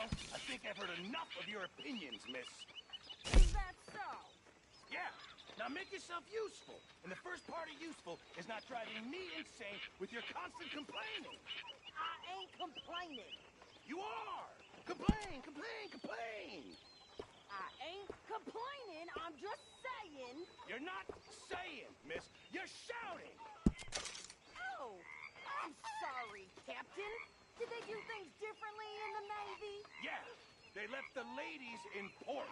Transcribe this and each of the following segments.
Well, I think I've heard enough of your opinions, miss. Is that so? Yeah. Now make yourself useful. And the first part of useful is not driving me insane with your constant complaining. I ain't complaining. You are! Complain, complain, complain! I ain't complaining, I'm just saying... You're not saying, miss. You're shouting! Oh, I'm sorry, Captain. Did they do things differently in the Navy? Yeah, they left the ladies in port.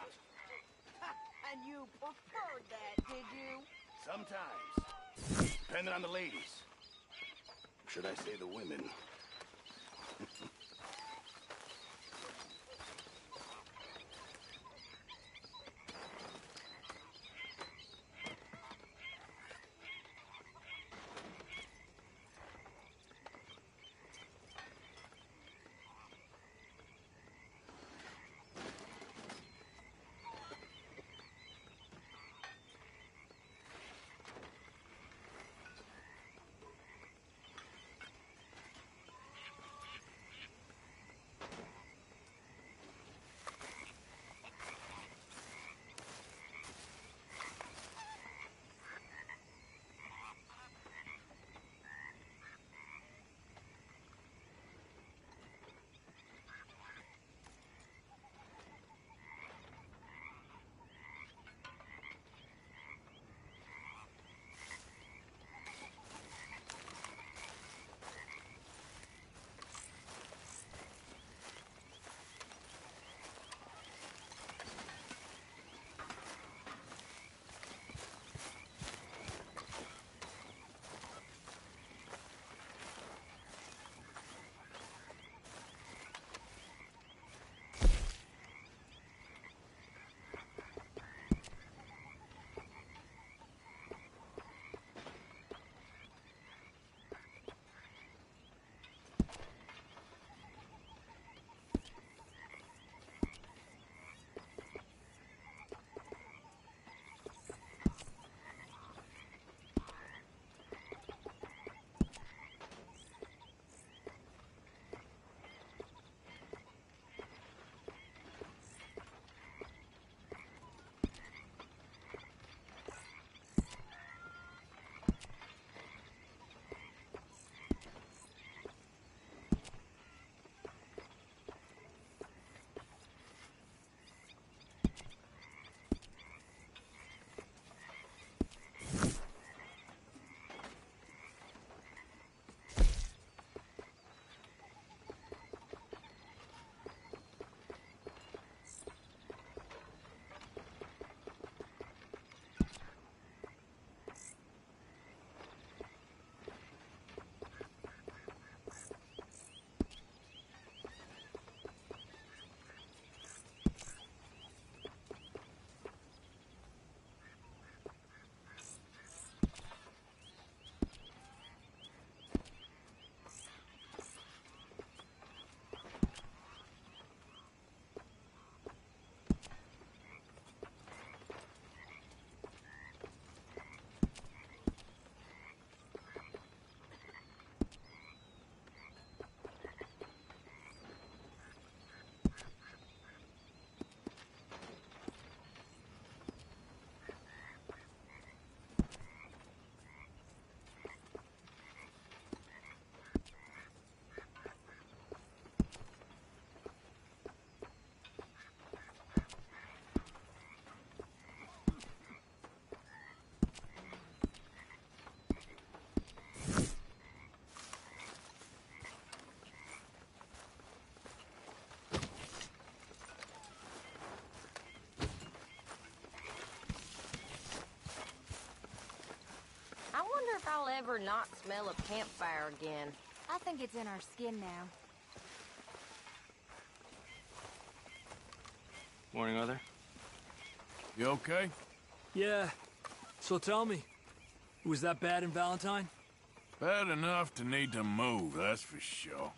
And you preferred that, did you? Sometimes. Depending on the ladies. Should I say the women? I wonder if I'll ever not smell a campfire again. I think it's in our skin now. Morning, Arthur. You okay? Yeah. So tell me, was that bad in Valentine? Bad enough to need to move, that's for sure.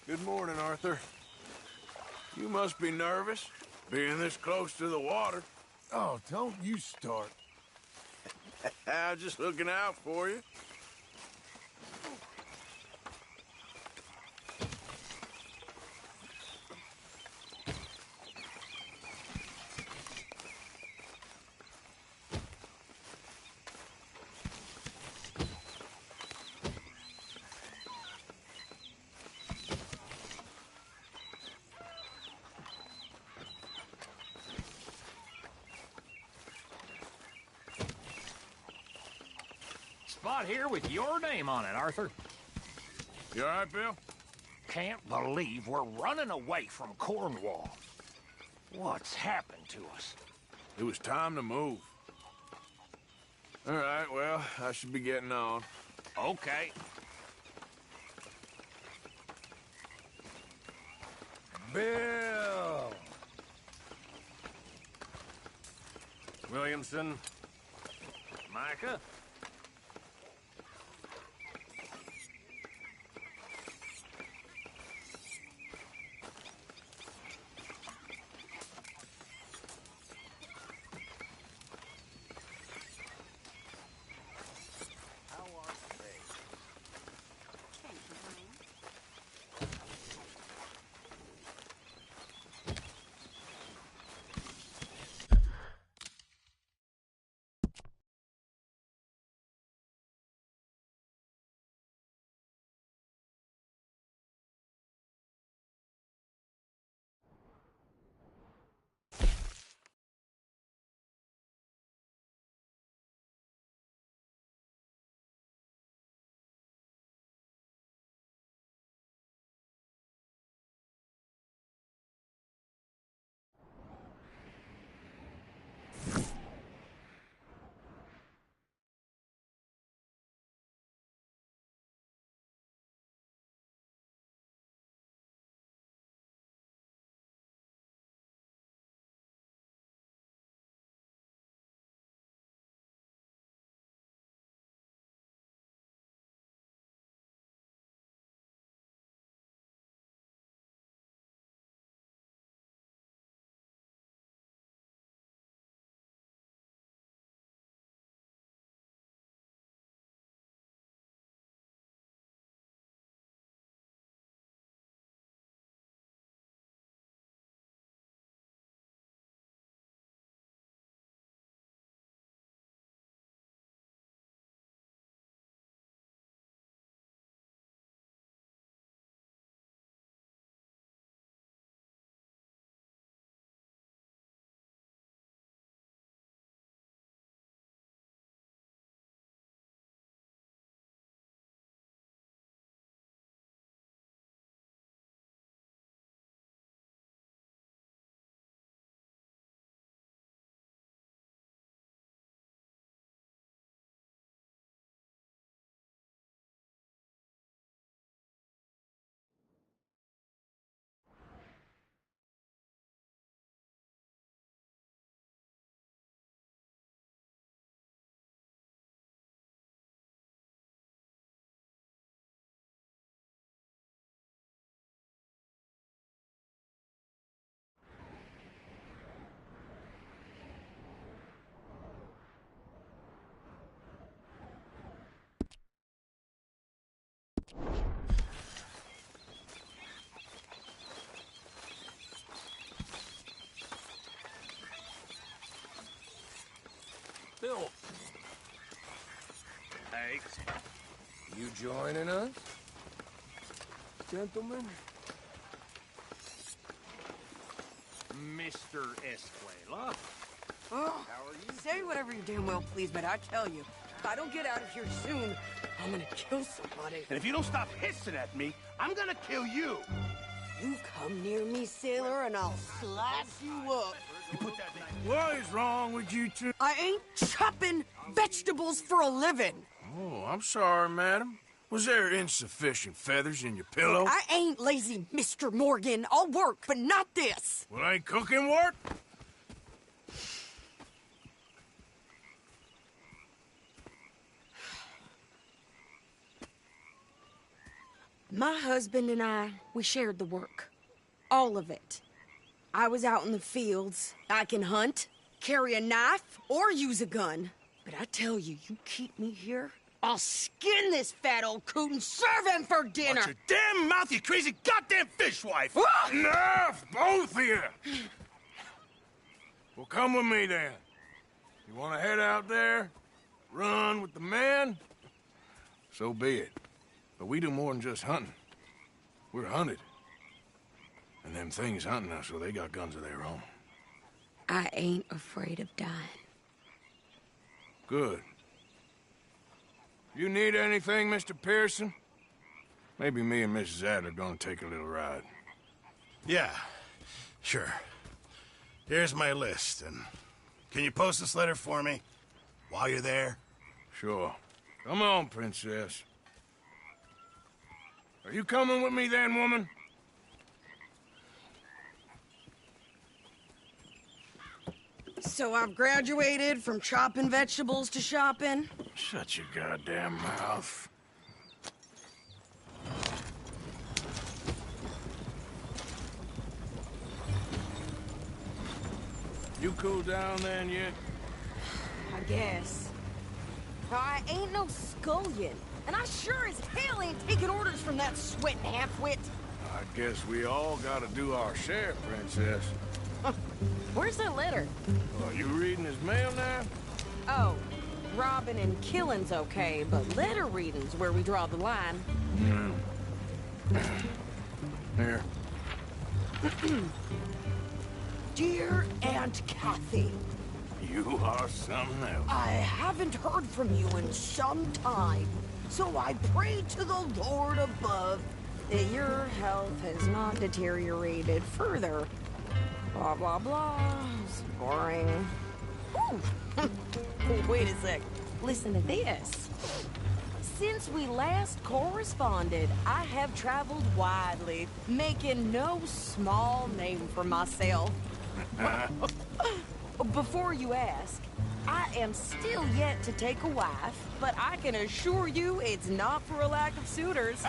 Good morning, Arthur. You must be nervous, being this close to the water. Oh, don't you start. I was just looking out for you. Spot here with your name on it, Arthur. You all right, Bill? Can't believe we're running away from Cornwall. What's happened to us? It was time to move. All right, well, I should be getting on. Okay. Bill! Williamson. Micah. Bill. Hey. You joining us? Gentlemen? Mr. Escuela. Oh, say whatever you damn well please, but I tell you, if I don't get out of here soon, I'm gonna kill somebody. And if you don't stop hissing at me, I'm gonna kill you. You come near me, sailor, and I'll slice you up. You put that thing. What is wrong with you two? I ain't chopping vegetables for a living. Oh, I'm sorry, madam. Was there insufficient feathers in your pillow? I ain't lazy, Mr. Morgan. I'll work, but not this. Well, ain't cooking work? My husband and I, we shared the work. All of it. I was out in the fields. I can hunt, carry a knife, or use a gun. But I tell you, you keep me here, I'll skin this fat old coot and serve him for dinner. Watch your damn mouth, you crazy goddamn fishwife! Enough, both of you! Well, come with me then. You want to head out there, run with the men? So be it. But we do more than just hunting. We're hunted. And them things hunting us, so they got guns of their own. I ain't afraid of dying. Good. You need anything, Mr. Pearson? Maybe me and Mrs. Adler gonna take a little ride. Yeah, sure. Here's my list, and can you post this letter for me while you're there? Sure. Come on, Princess. Are you coming with me then, woman? So I've graduated from chopping vegetables to shopping? Shut your goddamn mouth. You cool down then yet? I guess. I ain't no scullion, and I sure as hell ain't taking orders from that sweating half-wit. I guess we all gotta do our share, Princess. Where's that letter? Are you reading his mail now? Oh, robbing and killing's okay, but letter reading's where we draw the line. Here. Dear Aunt Kathy, You are something else. I haven't heard from you in some time, so I pray to the Lord above that your health has not deteriorated further. Blah, blah, blah. It's boring. Ooh. Wait a sec. Listen to this. Since we last corresponded, I have traveled widely, making no small name for myself. Before you ask, I am still yet to take a wife, but I can assure you it's not for a lack of suitors.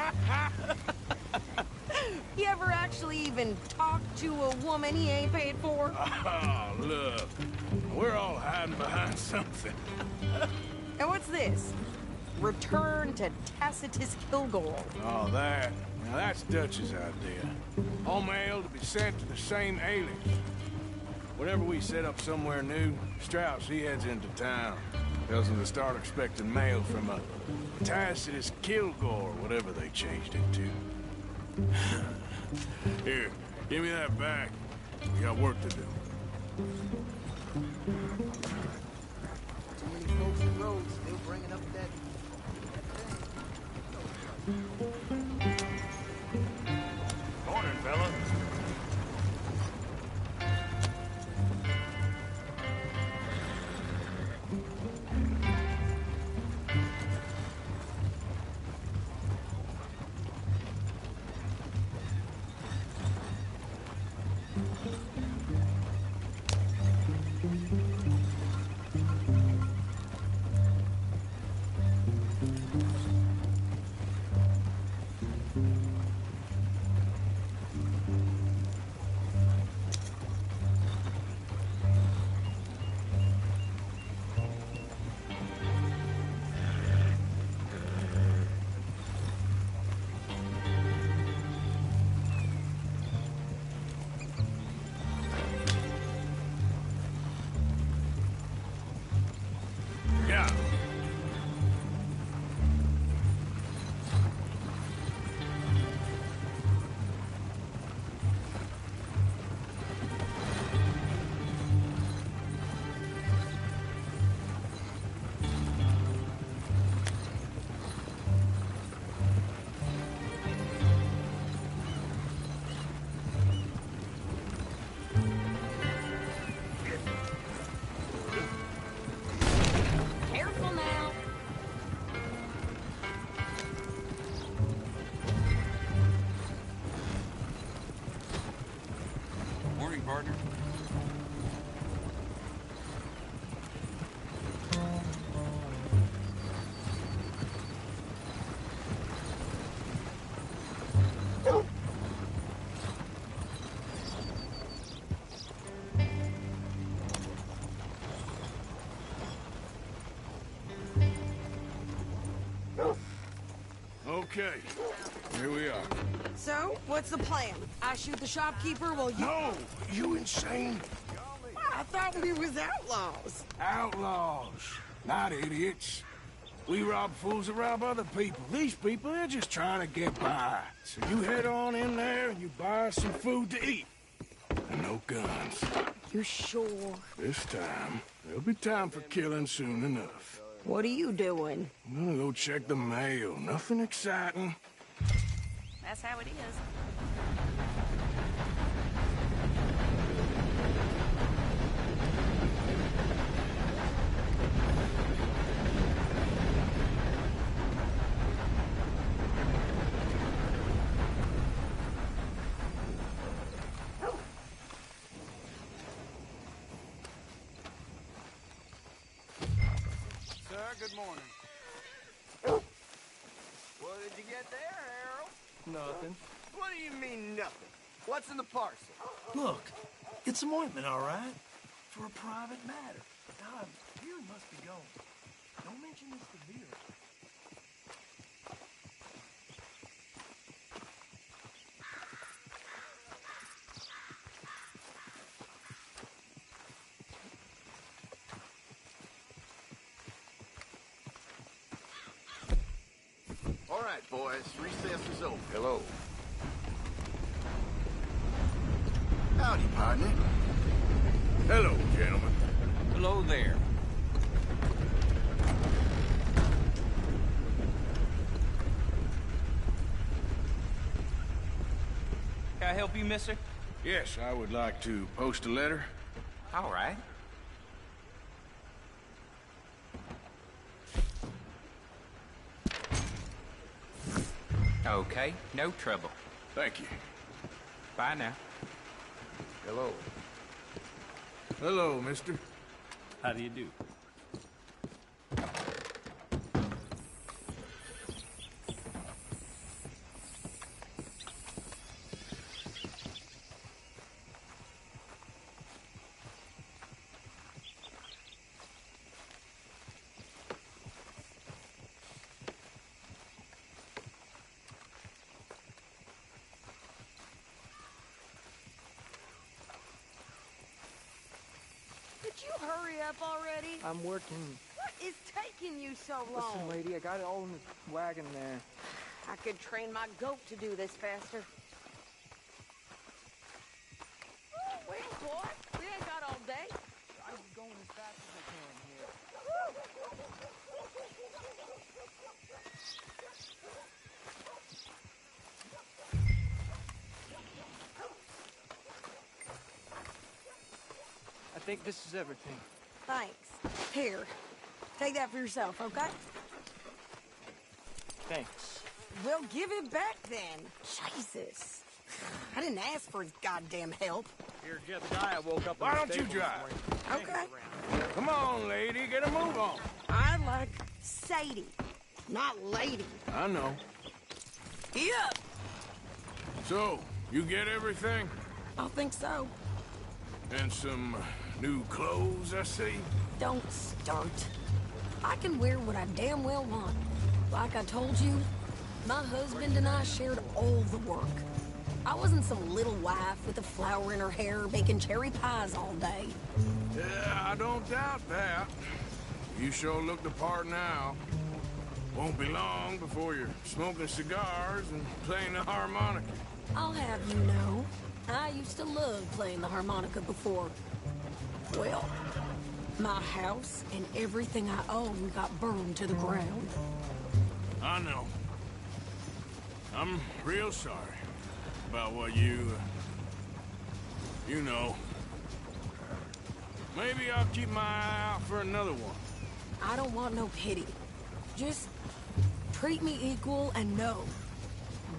You ever actually even talk to a woman he ain't paid for? Oh, look. We're all hiding behind something. And what's this? Return to Tacitus Kilgore. Oh, that. Now, that's Dutch's idea. All mail to be sent to the same alias. Whenever we set up somewhere new, Strauss, he heads into town. Tells them to start expecting mail from a Tacitus Kilgore, whatever they changed it to. Here, give me that back. We got work to do. Too many folks in Rhodes still bringing up that Morning, fella. Yeah. Careful now. morning, partner. Okay, here we are. So, what's the plan? I shoot the shopkeeper while you... No! You insane? I thought we was outlaws. Outlaws, not idiots. We rob fools that rob other people. These people, they're just trying to get by. So you head on in there and you buy some food to eat. And no guns. You're sure? This time, there'll be time for killing soon enough. What are you doing? I'm gonna go check the mail. Nothing exciting. That's how it is. Sir, good morning. What did you get there, Harold? Nothing. What do you mean, nothing? What's in the parcel? Look, it's some ointment, all right? For a private matter. Now, Vera must be gone. Don't mention this to Vera. All right, boys. Recess is over. Hello. Howdy, partner. Hello, gentlemen. Hello there. Can I help you, mister? Yes, I would like to post a letter. All right. Okay, no trouble. Thank you. Bye now. Hello. Hello, mister. How do you do? Could you hurry up already? I'm working. What is taking you so long? Listen, lady, I got it all in the wagon there. I could train my goat to do this faster. Oh, wait, boy. We ain't got all day. I'm going as fast as I can here. I think this is everything. Thanks. Here. Take that for yourself, okay? Thanks. Well, give it back then. Jesus. I didn't ask for his goddamn help. Here, Jeff, the guy I woke up. Why don't you drive? Okay. Come on, lady, get a move on. I like Sadie, not lady. I know. Yeah. So, you get everything? I think so. And some new clothes, I see? Don't start. I can wear what I damn well want. Like I told you, my husband and I shared all the work. I wasn't some little wife with a flower in her hair baking cherry pies all day. Yeah, I don't doubt that. You sure look the part now. Won't be long before you're smoking cigars and playing the harmonica. I'll have you know, I used to love playing the harmonica before. Well, my house and everything I own got burned to the ground. I know. I'm real sorry about what you know. Maybe I'll keep my eye out for another one. I don't want no pity. Just treat me equal and know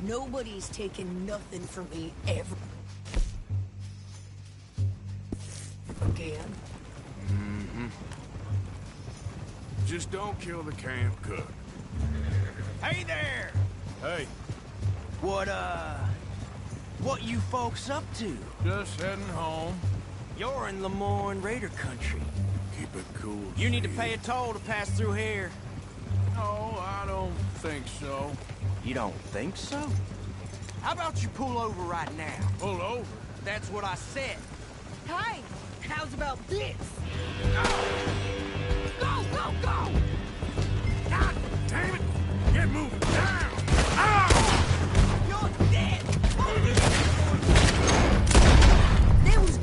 nobody's taking nothing from me ever again. Just don't kill the camp cook. Hey there! Hey, What you folks up to? just heading home. You're in Lemoyne Raider country. Keep it cool. You need to Steve. pay a toll to pass through here. No, I don't think so. You don't think so? How about you pull over right now? Pull over? That's what I said. Hey, how's about this? Go, go, go! God damn it! Get moving down! You're dead! There was...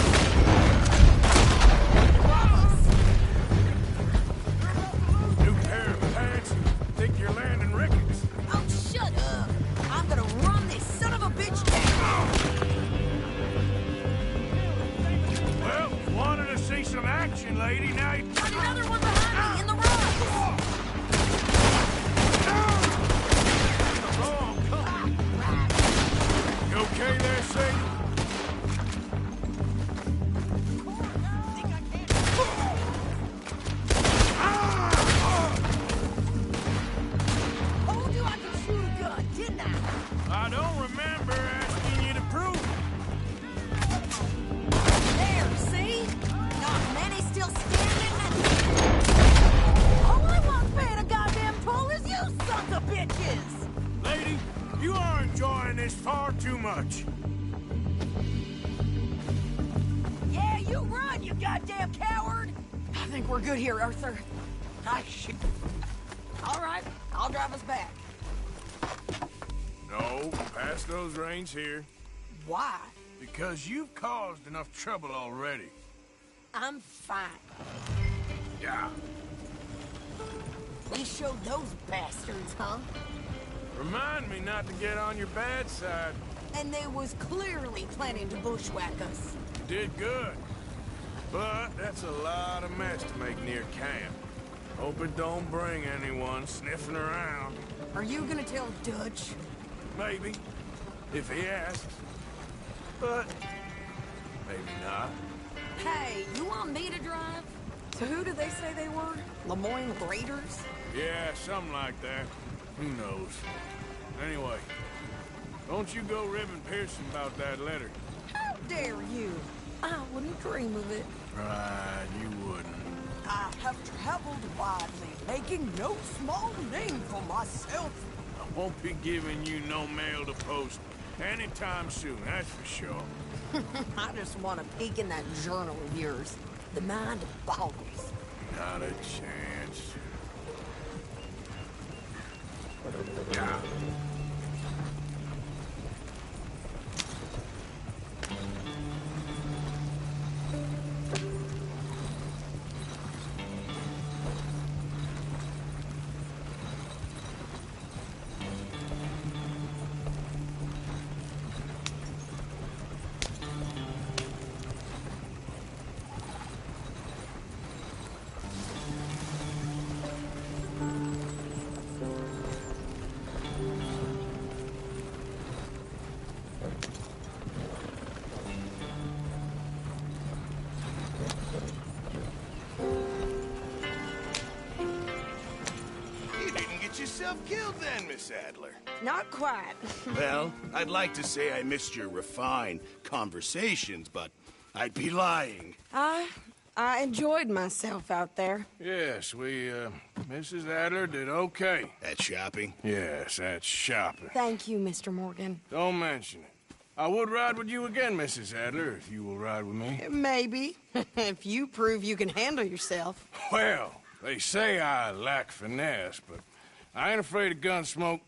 New pair of pants? Think you're landing Ricketts? Oh, shut up. I'm gonna run this son of a bitch down. Well, you wanted to see some action, lady. Now you... Got another one behind me in the rocks. You okay there, Sadie? Told you I could shoot a gun, didn't I? I don't remember asking you to prove it. There, see? Not many still standing. All I want paying a goddamn toll is you sons of bitches. Lady, you are enjoying this far too much. Yeah, you run, you goddamn coward. I think we're good here, Arthur. I shoot. All right, I'll drive us back. No, pass those reins here. Why? Because you've caused enough trouble already. I'm fine. Yeah. We showed those bastards, huh? Remind me not to get on your bad side. And they was clearly planning to bushwhack us. You did good. But that's a lot of mess to make near camp. Hope it don't bring anyone sniffing around. Are you gonna tell Dutch? Maybe. If he asks. But maybe not. Hey, you want me to drive? So who did they say they were? Lemoyne Raiders? Yeah, something like that. Who knows? Anyway, don't you go ribbing Pearson about that letter. How dare you? I wouldn't dream of it. Right, you wouldn't. I have traveled widely, making no small name for myself. I won't be giving you no mail to post anytime soon, that's for sure. I just want to peek in that journal of yours. The mind boggles. Not a chance. Yeah. Yourself killed then, Miss Adler. Not quite. Well, I'd like to say I missed your refined conversations, but I'd be lying. I enjoyed myself out there. Yes, Mrs. Adler did okay. At shopping? Yes, at shopping. Thank you, Mr. Morgan. Don't mention it. I would ride with you again, Mrs. Adler, if you will ride with me. Maybe. If you prove you can handle yourself. Well, they say I lack finesse, but I ain't afraid of gun smoke.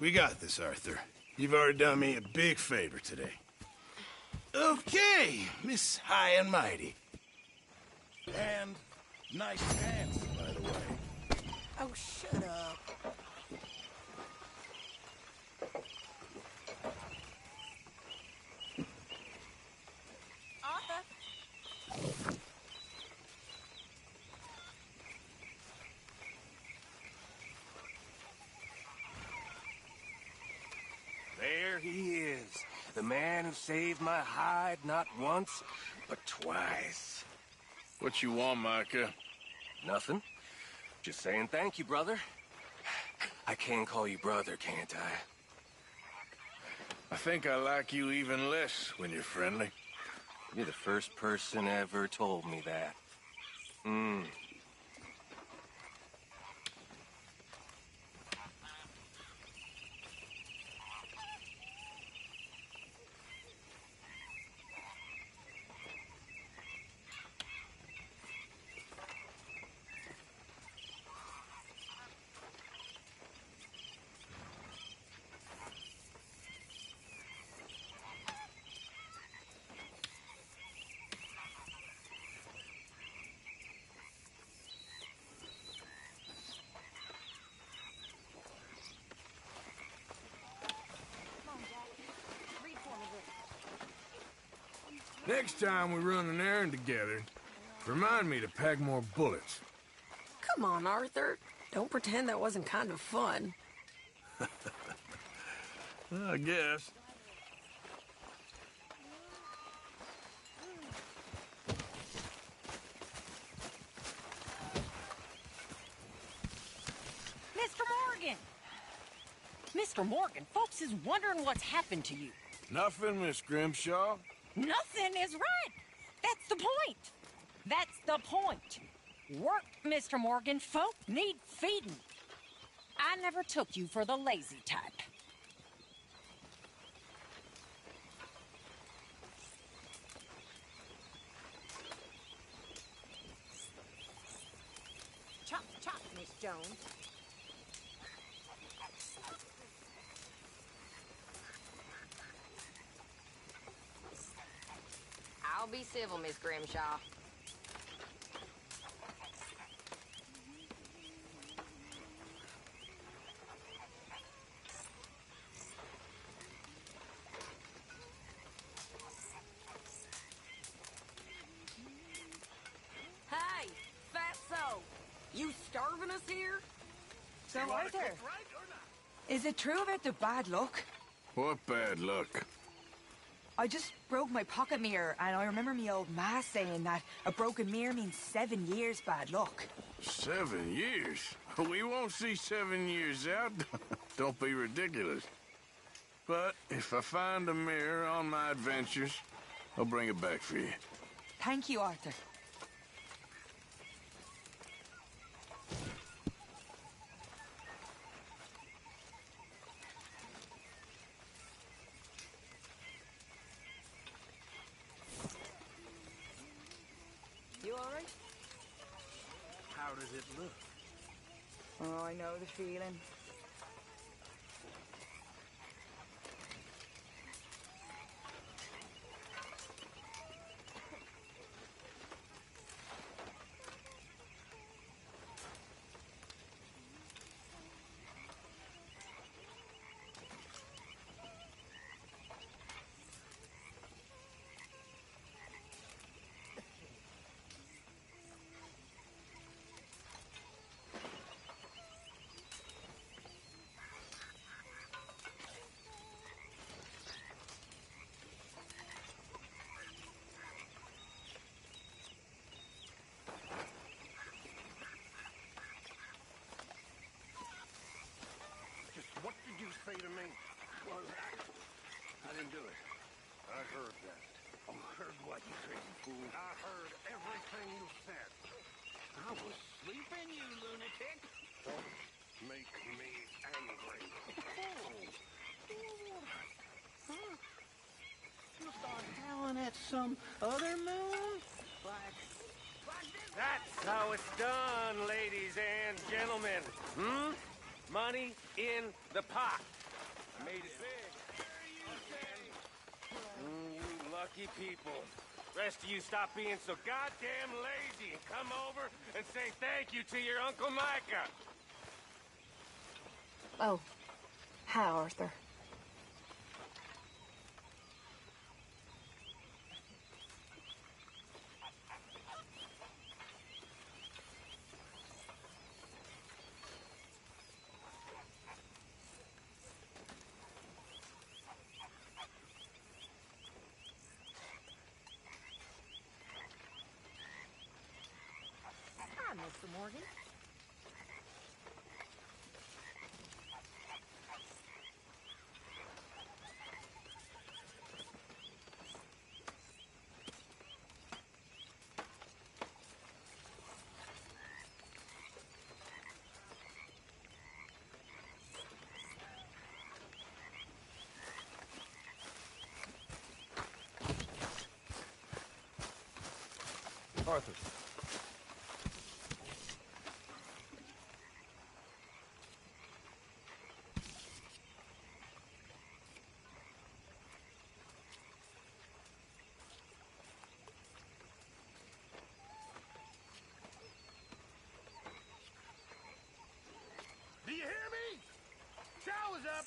We got this, Arthur. You've already done me a big favor today. Okay, Miss High and Mighty. And nice pants, by the way. Oh, shut up. Arthur? There he is. The man who saved my hide not once, but twice. What you want, Micah? Nothing. Just saying thank you, brother. I can call you brother, can't I? I think I like you even less when you're friendly. You're the first person ever told me that. Next time we run an errand together, remind me to pack more bullets. Come on, Arthur. Don't pretend that wasn't kind of fun. I guess. Mr. Morgan! Mr. Morgan, folks is wondering what's happened to you. Nothing, Miss Grimshaw. Nothing is right. That's the point. That's the point. Work, Mr. Morgan. Folk need feeding. I never took you for the lazy type. Chop, chop, Miss Jones. I'll be civil, Miss Grimshaw. Hey, fatso! You starving us here? So, Arthur, is it true about the bad luck? What bad luck? I just broke my pocket mirror, and I remember me old ma saying that a broken mirror means 7 years bad luck. 7 years? We won't see 7 years out. Don't be ridiculous. But if I find a mirror on my adventures, I'll bring it back for you. Thank you, Arthur. You all right? How does it look? Oh, I know the feeling. Just what did you say to me? Well, I didn't do it. I heard that. Oh, heard what, you crazy fool? I heard everything you said. I was sleeping, you lunatic. Don't make me angry. You start howling at some other moon? Like That's how it's done, ladies and gentlemen. Money in the pot. I made it big. You lucky people. Rest of you stop being so goddamn lazy and come over and say thank you to your Uncle Micah. Oh, hi, Arthur. Hi, Mr. Morgan. Arthur. Do you hear me? Shower's up.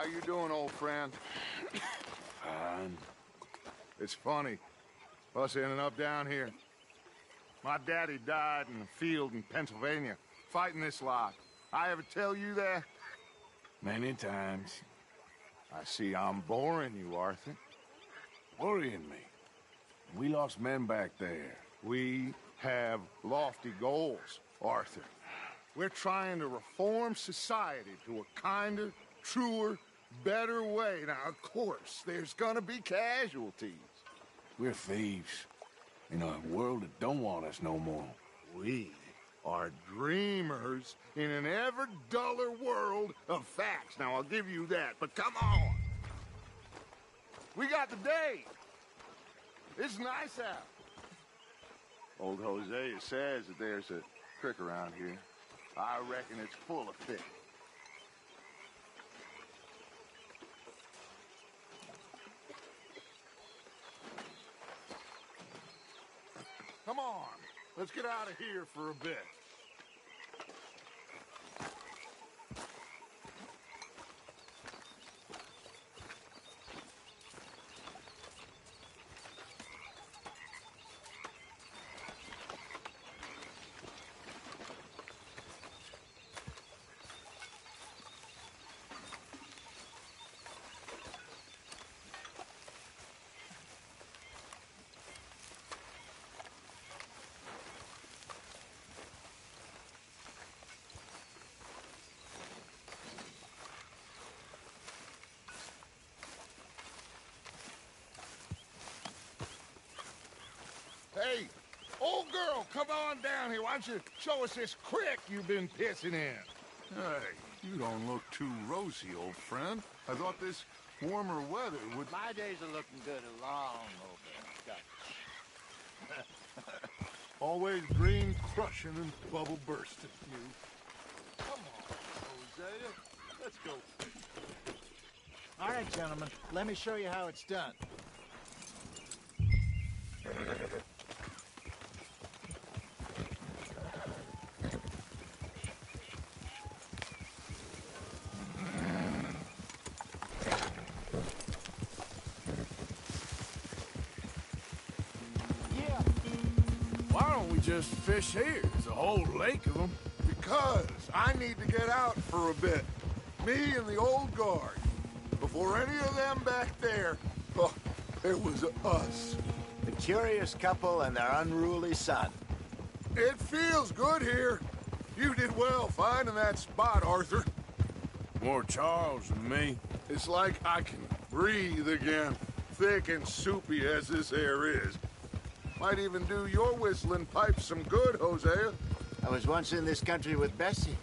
you doing, old friend? Fine. It's funny, us ending up down here. My daddy died in the field in Pennsylvania, fighting this lot. I ever tell you that? Many times. I see I'm boring you, Arthur. Worrying me. We lost men back there. We have lofty goals, Arthur. We're trying to reform society to a kinder, truer, better way. Now, of course, there's gonna be casualties. We're thieves. In a world that don't want us no more. We are dreamers in an ever duller world of facts. Now, I'll give you that, but come on. We got the day. It's nice out. Old Hosea says that there's a creek around here. I reckon it's full of fish. Come on, let's get out of here for a bit. Hey, old girl, come on down here. Why don't you show us this creek you've been pissing in? Hey, you don't look too rosy, old friend. I thought this warmer weather would... My days are looking good along over. Always green crushing and bubble bursting, you. Come on, Hosea. Let's go. All right, gentlemen. Let me show you how it's done. Why don't we just fish here? There's a whole lake of them. Because I need to get out for a bit. Me and the old guard. Before any of them back there, oh, it was us. The curious couple and their unruly son. It feels good here. You did well finding that spot, Arthur. More Charles than me. It's like I can breathe again, thick and soupy as this air is. Might even do your whistling pipes some good, Hosea. I was once in this country with Bessie.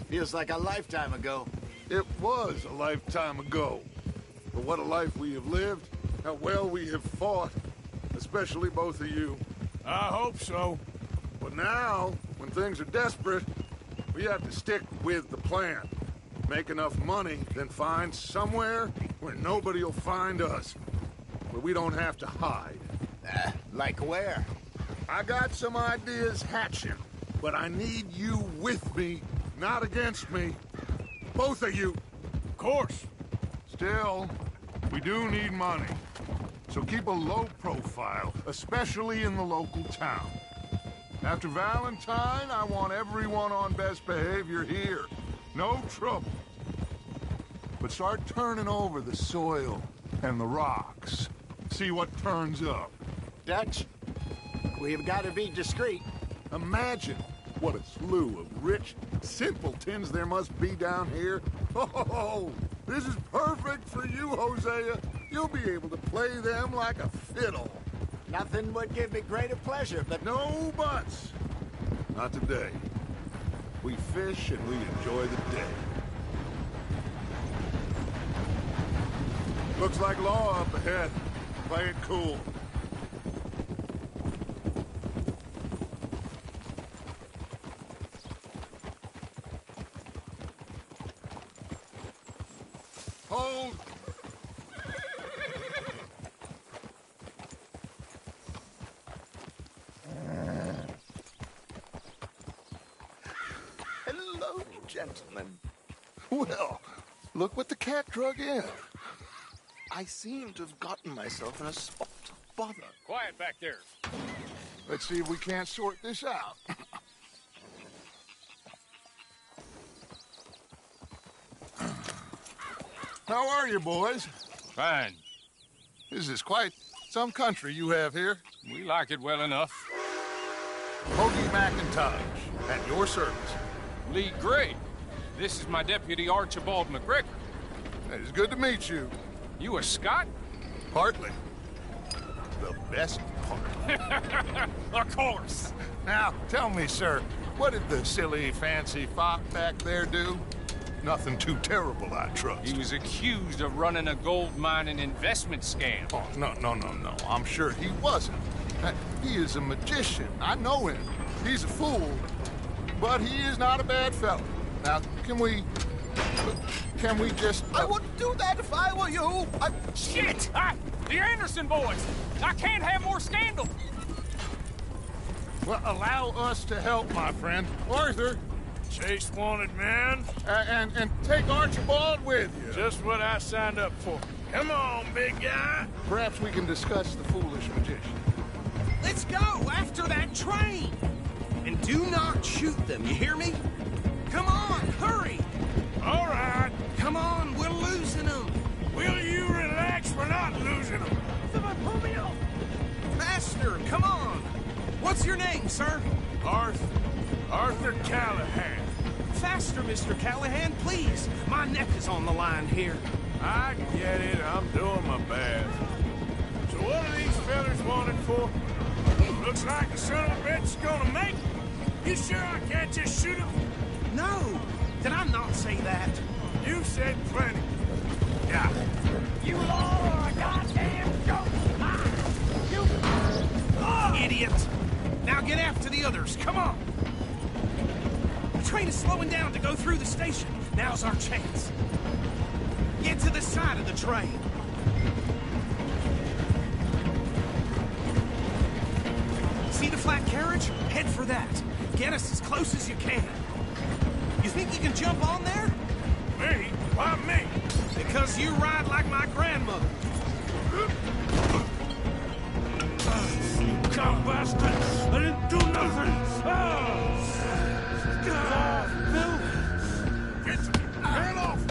Feels like a lifetime ago. It was a lifetime ago. But what a life we have lived, how well we have fought, especially both of you. I hope so. But now, when things are desperate, we have to stick with the plan. Make enough money, then find somewhere where nobody will find us. Where we don't have to hide. Like where? I got some ideas hatching, but I need you with me, not against me. Both of you. Of course. Still, we do need money. So keep a low profile, especially in the local town. After Valentine, I want everyone on best behavior here. No trouble. But start turning over the soil and the rocks. See what turns up. Dutch, we've got to be discreet. Imagine what a slew of rich simpletons there must be down here. Oh, this is perfect for you, Hosea. You'll be able to play them like a fiddle. Nothing would give me greater pleasure, but... No buts. Not today. We fish and we enjoy the day. Looks like law up ahead. Play it cool. Hold! Hello, gentlemen. Well, Look what the cat drug in. I seem to have gotten myself in a spot of bother. Quiet back there. Let's see if we can't sort this out. How are you, boys? Fine. This is quite some country you have here. We like it well enough. Hoagie McIntosh, at your service. Lee Gray. This is my deputy Archibald McGregor. It's good to meet you. You a Scot? Partly. The best part. Of course. Now, tell me, sir, what did the silly, fancy fop back there do? Nothing too terrible, I trust. He was accused of running a gold mining investment scam. Oh, no. I'm sure he wasn't. He is a magician. I know him. He's a fool, but he is not a bad fellow. Now, can we just... I wouldn't do that if I were you. Shit! The Anderson boys! I can't have more scandal! Well, allow us to help, my friend. Arthur! Chase wanted man. And take Archibald with you. Just what I signed up for. Come on, big guy. Perhaps we can discuss the foolish magician. Let's go after that train. And do not shoot them, you hear me? Come on, hurry. All right. Come on, we're losing them. Will you relax? We're not losing them. Someone pull me off. Faster, come on. What's your name, sir? Arthur Callahan. Faster, Mr. Callahan, please. My neck is on the line here. I get it. I'm doing my best. So what are these fellas wanted for? Looks like the son of a bitch is gonna make it. You sure I can't just shoot him? No. Did I not say that? You said plenty. Yeah. You all are a goddamn joke! Idiot! Now get after the others, come on! The train is slowing down to go through the station. Now's our chance. Get to the side of the train. See the flat carriage? Head for that. Get us as close as you can. You think you can jump on there? Me? Why me? Because you ride like my grandmother. Come, bastard! I didn't do nothing! Bill! Get off!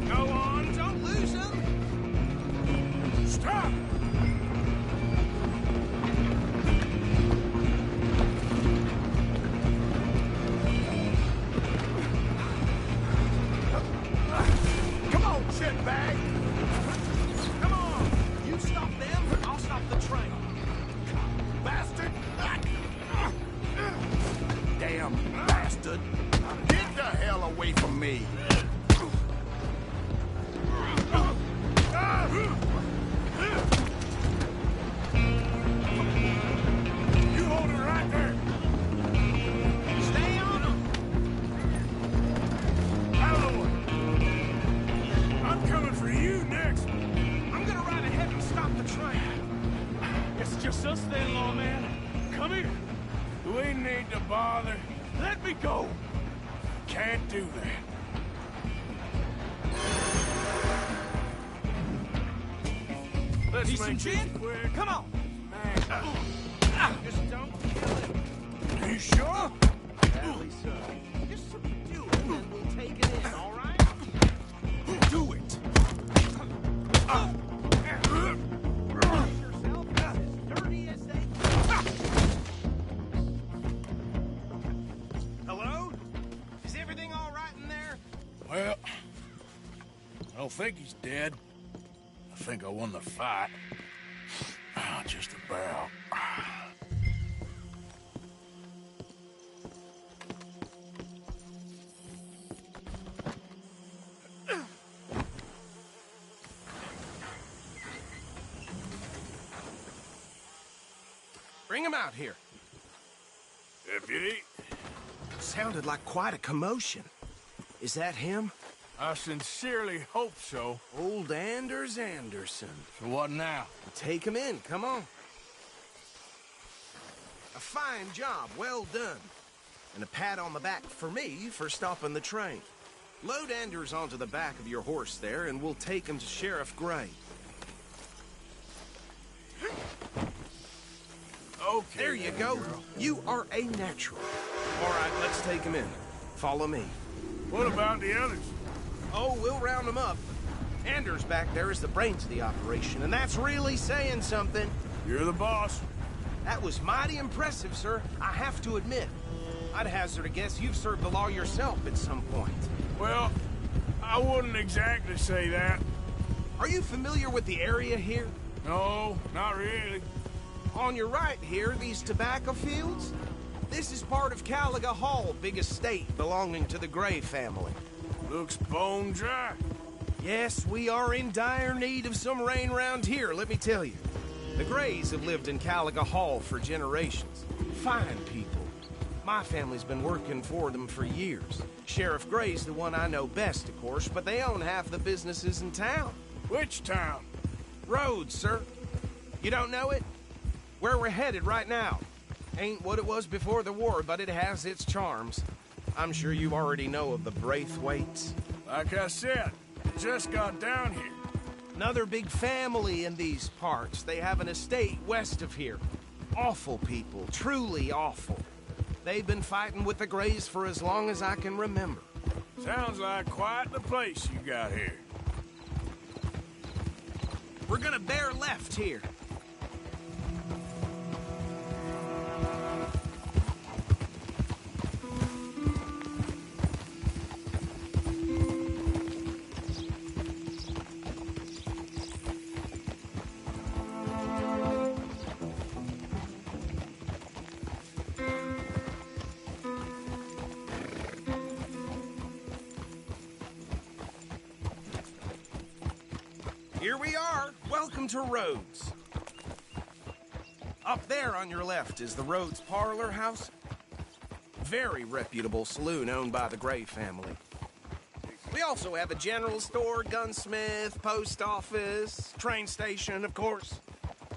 Go on, don't lose him! Stop! Shitbag! Come on! You stop them, I'll stop the train. Bastard! Damn bastard! Get the hell away from me! You hold it right there! Stay on him! I'm coming for you next. I'm gonna ride ahead and stop the train. It's just us then, lawman. Come here. We need to bother. Let me go. Can't do that. Let's Need some make gin? this quick. Come on! Just don't kill him. Are you sure? Sadly so. Just subdue him and we'll take it in, all right? Do it! Yourself as dirty as they... Hello? Is everything all right in there? Well, I don't think he's dead. I think I won the fight. Just about. Bring him out here. Deputy? Sounded like quite a commotion. Is that him? I sincerely hope so. Old Anders Anderson. So what now? Take him in, come on. A fine job, well done. And a pat on the back for me for stopping the train. Load Anders onto the back of your horse there, and we'll take him to Sheriff Gray. Okay. There you go. Girl. You are a natural. All right, let's take him in. Follow me. What about the others? Oh, we'll round them up. Anders back there is the brains of the operation, and that's really saying something. You're the boss. That was mighty impressive, sir. I have to admit. I'd hazard a guess you've served the law yourself at some point. Well, I wouldn't exactly say that. Are you familiar with the area here? No, not really. On your right here, these tobacco fields? This is part of Caliga Hall, big estate belonging to the Gray family. Looks bone dry. Yes, we are in dire need of some rain round here, let me tell you. The Grays have lived in Caliga Hall for generations. Fine people. My family's been working for them for years. Sheriff Gray's the one I know best, of course, but they own half the businesses in town. Which town? Rhodes, sir. You don't know it? Where we're headed right now. Ain't what it was before the war, but it has its charms. I'm sure you already know of the Braithwaites. Like I said, just got down here. Another big family in these parts. They have an estate west of here. Awful people, truly awful. They've been fighting with the Grays for as long as I can remember. Sounds like quite the place you got here. We're gonna bear left here. Here we are. Welcome to Rhodes. Up there on your left is the Rhodes Parlor House. Very reputable saloon owned by the Gray family. We also have a general store, gunsmith, post office, train station, of course.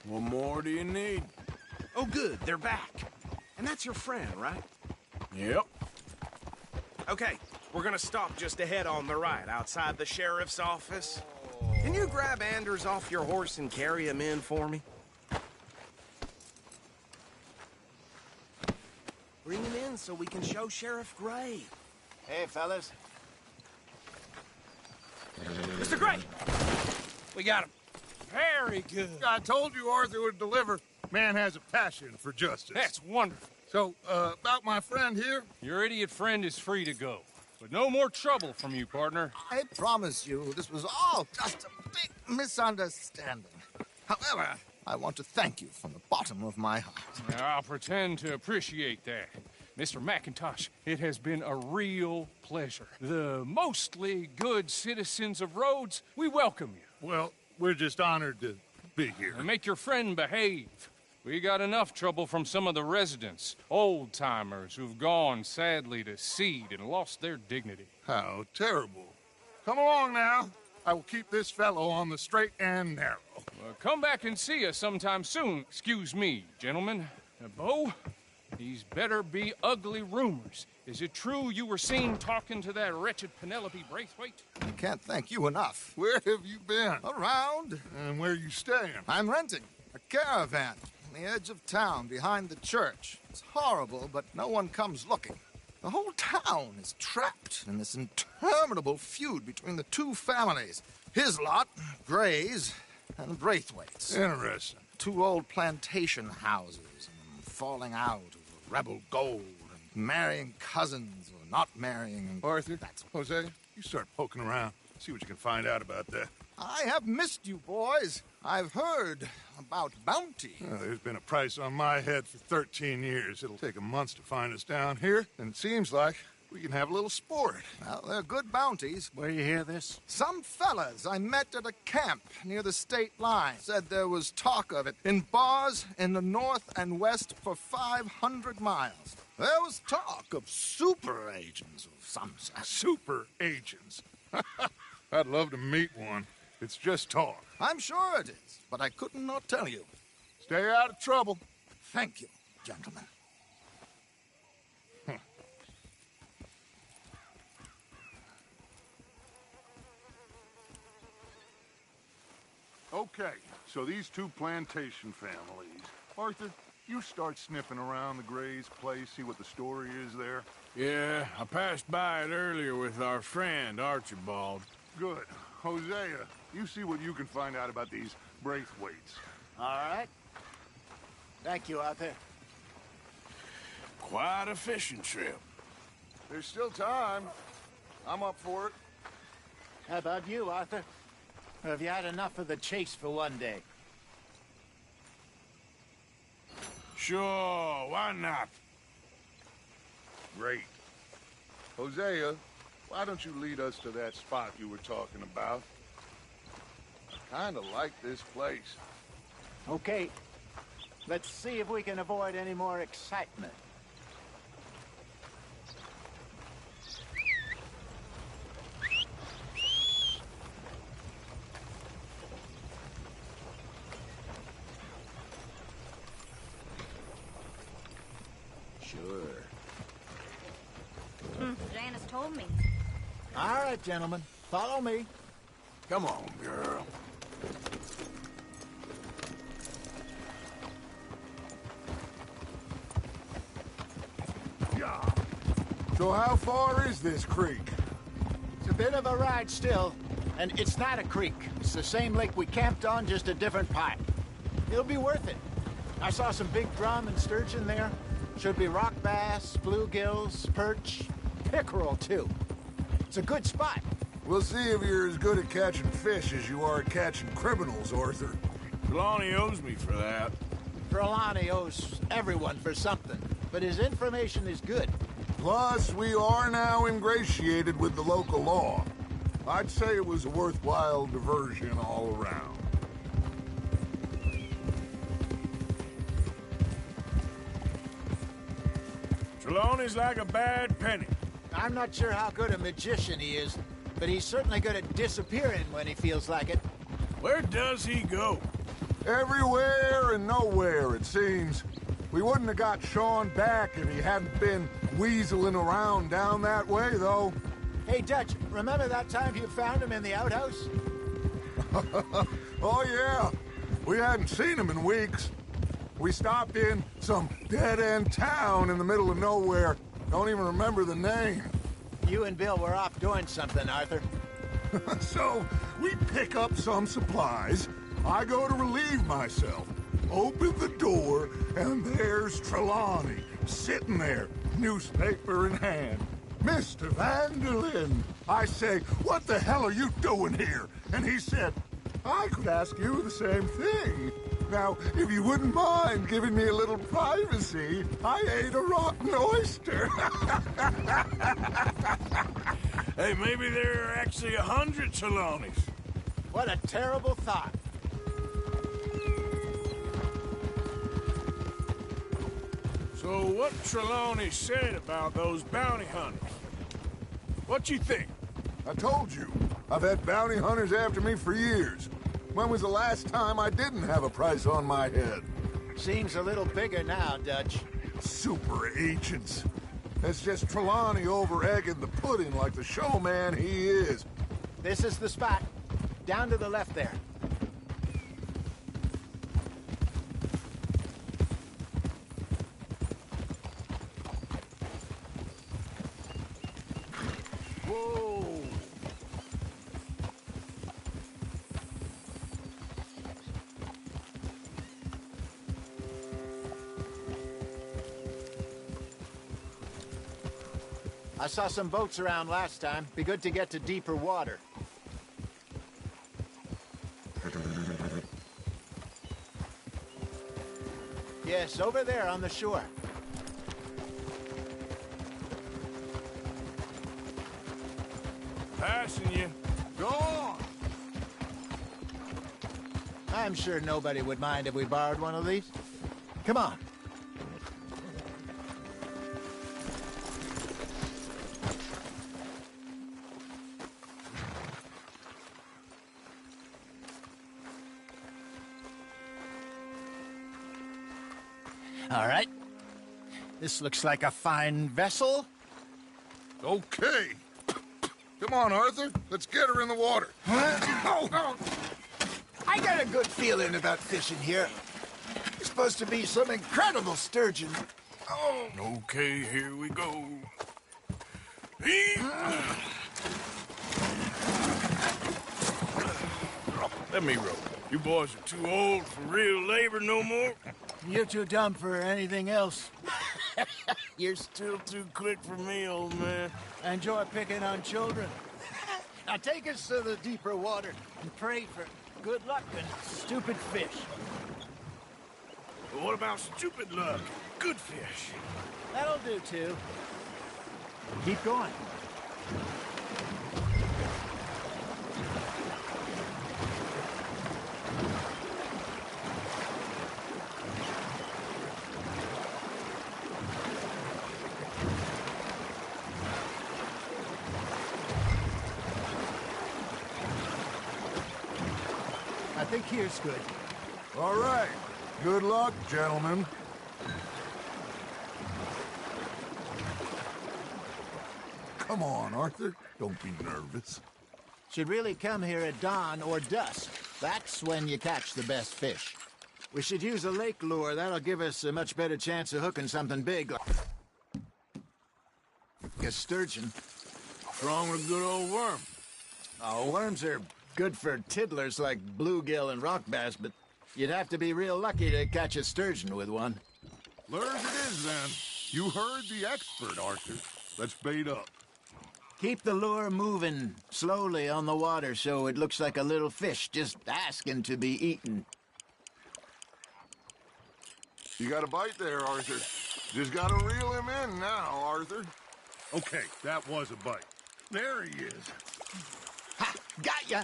What more do you need? Oh, good. They're back. And that's your friend, right? Yep. Okay, we're gonna stop just ahead on the right, outside the sheriff's office. Can you grab Anders off your horse and carry him in for me? Bring him in so we can show Sheriff Gray. Hey, fellas. Mr. Gray! We got him. Very good. I told you Arthur would deliver. Man has a passion for justice. That's wonderful. So, about my friend here? Your idiot friend is free to go. But no more trouble from you, partner. I promise you, this was all just a big misunderstanding. However, I want to thank you from the bottom of my heart. Now, I'll pretend to appreciate that. Mr. McIntosh, it has been a real pleasure. The mostly good citizens of Rhodes, we welcome you. Well, we're just honored to be here. And make your friend behave. We got enough trouble from some of the residents, old-timers who've gone, sadly, to seed and lost their dignity. How terrible. Come along now. I will keep this fellow on the straight and narrow. Come back and see us sometime soon. Excuse me, gentlemen. Bo, these better be ugly rumors. Is it true you were seen talking to that wretched Penelope Braithwaite? I can't thank you enough. Where have you been? Around. And where are you staying? I'm renting a caravan on the edge of town behind the church. It's horrible, but no one comes looking. The whole town is trapped in this interminable feud between the two families. His lot, Gray's, and Braithwaite's. Interesting. Two old plantation houses, and falling out over rebel gold, and marrying cousins or not marrying. And Arthur, Jose, you start poking around. See what you can find out about that. I have missed you, boys. I've heard about bounty. Well, there's been a price on my head for 13 years. It'll take 'em months to find us down here, and it seems like we can have a little sport. Well, they're good bounties. Where you hear this? Some fellas I met at a camp near the state line said there was talk of it in bars in the north and west for 500 miles. There was talk of super agents of some sort. Super agents. I'd love to meet one. It's just talk. I'm sure it is, but I couldn't not tell you. Stay out of trouble. Thank you. gentlemen. Okay, so these two plantation families. Arthur, you start sniffing around the Gray's place, see what the story is there. Yeah, I passed by it earlier with our friend, Archibald. Good. Hosea, you see what you can find out about these Braithwaites. All right. Thank you, Arthur. Quite a fishing trip. There's still time. I'm up for it. How about you, Arthur? Or have you had enough of the chase for one day? Sure, why not? Great. Hosea, why don't you lead us to that spot you were talking about? I kinda like this place. Okay. Let's see if we can avoid any more excitement. Sure. Janice told me. All right, gentlemen. Follow me. Come on, girl. Yeah. So how far is this creek? It's a bit of a ride still, and it's not a creek. It's the same lake we camped on, just a different pipe. It'll be worth it. I saw some big drum and sturgeon there. Should be rock bass, bluegills, perch, pickerel, too. It's a good spot. We'll see if you're as good at catching fish as you are at catching criminals, Arthur. Trelawney owes me for that. Trelawney owes everyone for something, but his information is good. Plus, we are now ingratiated with the local law. I'd say it was a worthwhile diversion all around. Trelawney's like a bad penny. I'm not sure how good a magician he is, but he's certainly good at disappearing when he feels like it. Where does he go? Everywhere and nowhere, it seems. We wouldn't have got Sean back if he hadn't been weaseling around down that way, though. Hey, Dutch, remember that time you found him in the outhouse? Oh, yeah. We hadn't seen him in weeks. We stopped in some dead-end town in the middle of nowhere. Don't even remember the name. You and Bill were off doing something, Arthur. So, we pick up some supplies. I go to relieve myself. Open the door, and there's Trelawney, sitting there, newspaper in hand. Mr. Vanderlyn. I say, what the hell are you doing here? And he said, I could ask you the same thing. Now, if you wouldn't mind giving me a little privacy, I ate a rotten oyster. Hey, maybe there are actually 100 Trelawneys. What a terrible thought. So what Trelawney said about those bounty hunters? What you think? I told you. I've had bounty hunters after me for years. When was the last time I didn't have a price on my head? Seems a little bigger now, Dutch. Super agents. It's just Trelawney over-egging the pudding like the showman he is. This is the spot. Down to the left there. Whoa! I saw some boats around last time. Be good to get to deeper water. Yes, over there on the shore. Passing you. Go on! I'm sure nobody would mind if we borrowed one of these. Come on. All right, This looks like a fine vessel. Okay. Come on, Arthur. Let's get her in the water. Oh. I got a good feeling about fishing here. It's supposed to be some incredible sturgeon. Oh. Okay, here we go. Let me row. You boys are too old for real labor no more. You're too dumb for anything else. You're still too quick for me, old man. Enjoy picking on children. Now take us to the deeper water and pray for good luck and stupid fish. But what about stupid luck? Good fish. That'll do, too. Keep going. I think here's good. All right. Good luck, gentlemen. Come on, Arthur. Don't be nervous. Should really come here at dawn or dusk. That's when you catch the best fish. We should use a lake lure. That'll give us a much better chance of hooking something big like a sturgeon. What's wrong with a good old worm? Oh, worms are good for tiddlers like bluegill and rock bass, but you'd have to be real lucky to catch a sturgeon with one. Lures it is, then. You heard the expert, Arthur. Let's bait up. Keep the lure moving slowly on the water so it looks like a little fish just asking to be eaten. You got a bite there, Arthur. Just gotta reel him in now, Arthur. Okay, that was a bite. There he is. Ha! Got ya!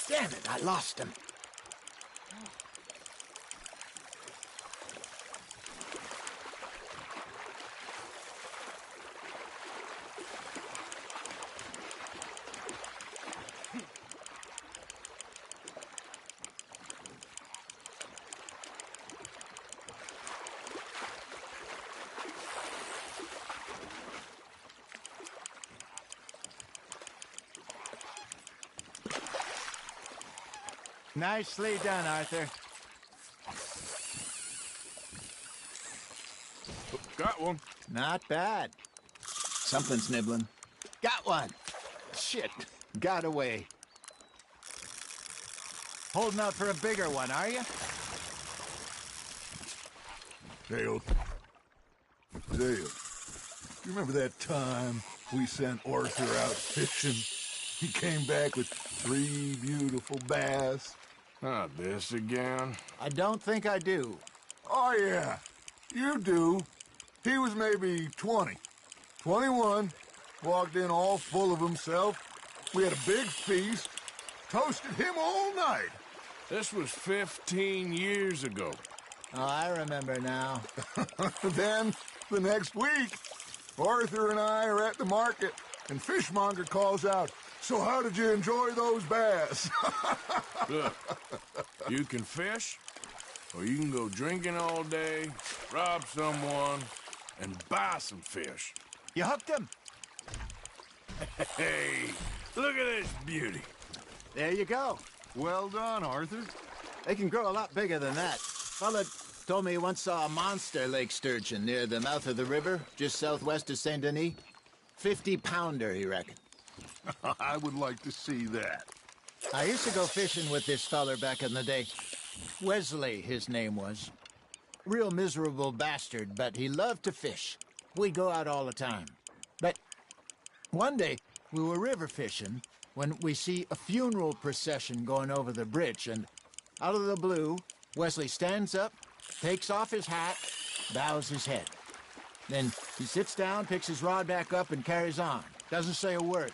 Damn it, I lost him. Nicely done, Arthur. Got one. Not bad. Something's nibbling. Got one. Shit. Got away. Holding out for a bigger one, are you? Dale. Dale. You remember that time we sent Arthur out fishing? He came back with 3 beautiful bass. Not this again. I don't think I do. Oh, yeah. You do. He was maybe 20. 21. Walked in all full of himself. We had a big feast. Toasted him all night. This was 15 years ago. Oh, I remember now. Then, the next week, Arthur and I are at the market, and Fishmonger calls out, "So how did you enjoy those bass?" Look, you can fish, or you can go drinking all day, rob someone, and buy some fish. You hooked him. Hey, look at this beauty. There you go. Well done, Arthur. They can grow a lot bigger than that. Fella told me he once saw a monster lake sturgeon near the mouth of the river, just southwest of Saint Denis. 50-pounder, he reckoned. I would like to see that. I used to go fishing with this feller back in the day. Wesley, his name was. Real miserable bastard, but he loved to fish. We'd go out all the time. But one day, we were river fishing when we see a funeral procession going over the bridge, and out of the blue, Wesley stands up, takes off his hat, bows his head. Then he sits down, picks his rod back up, and carries on. Doesn't say a word.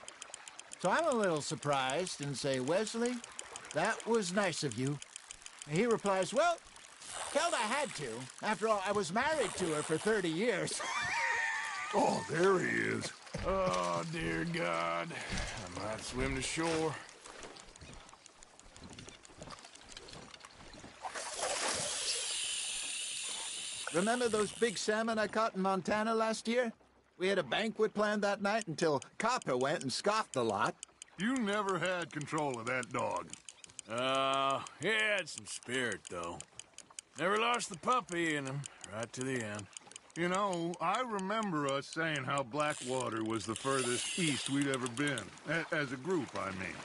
So I'm a little surprised and say, "Wesley, that was nice of you." And he replies, "Well, hell, I had to. After all, I was married to her for 30 years. Oh, there he is. Oh, dear God. I might swim to shore. Remember those big salmon I caught in Montana last year? We had a banquet planned that night until Copper went and scoffed the lot. You never had control of that dog. He had some spirit, though. Never lost the puppy in him, right to the end. You know, I remember us saying how Blackwater was the furthest east we'd ever been. As a group, I mean.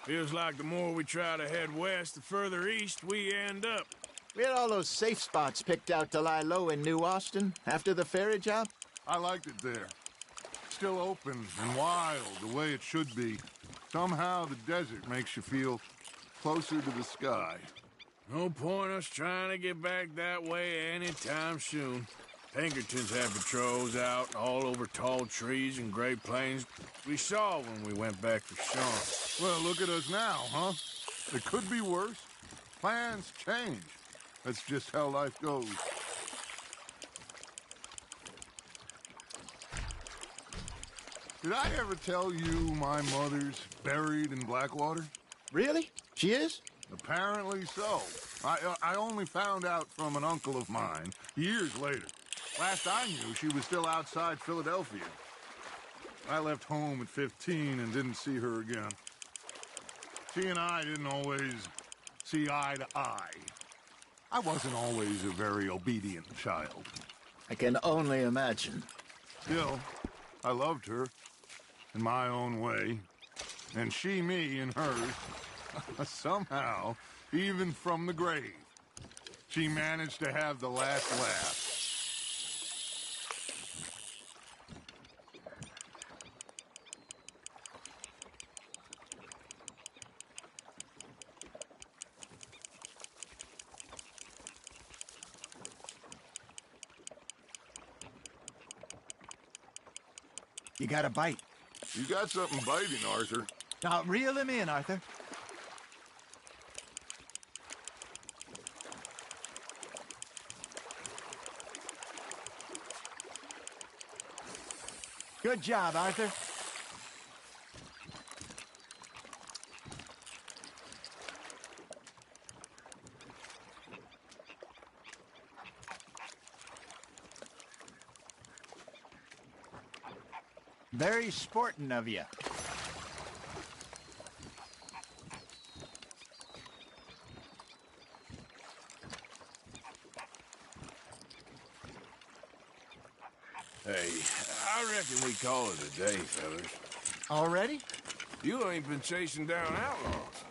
Feels like the more we try to head west, the further east we end up. We had all those safe spots picked out to lie low in New Austin after the ferry job. I liked it there. Still open and wild, the way it should be. Somehow the desert makes you feel closer to the sky. No point us trying to get back that way anytime soon. Pinkertons had patrols out all over tall trees and Great Plains. We saw when we went back for Sean. Well, look at us now, huh? It could be worse. Plans change. That's just how life goes. Did I ever tell you my mother's buried in Blackwater? Really? She is? Apparently so. I only found out from an uncle of mine years later. Last I knew, she was still outside Philadelphia. I left home at 15 and didn't see her again. She and I didn't always see eye to eye. I wasn't always a very obedient child. I can only imagine. Still, I loved her in my own way, and she me in hers. Somehow, even from the grave, she managed to have the last laugh. You got a bite. You got something biting, Arthur. Now, reel him in, Arthur. Good job, Arthur. Very sporting of you. Hey, I reckon we call it a day, fellas. Already? You ain't been chasing down outlaws.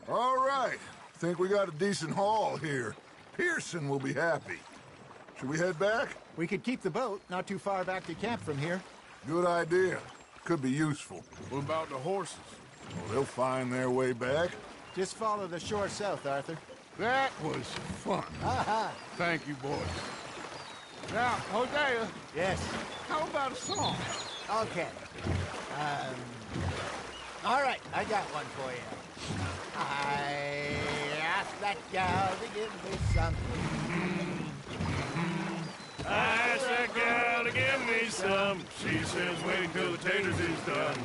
All right. Think we got a decent haul here. Pearson will be happy. Should we head back? We could keep the boat, not too far back to camp from here. Good idea. Could be useful. What about the horses? Well, they'll find their way back. Just follow the shore south, Arthur. That was fun. Aha! Thank you, boys. Now, Hosea. Yes? How about a song? Okay. All right, I got one for you. I asked that gal to give me something. I asked that gal to give me some. She says wait till the taters is done.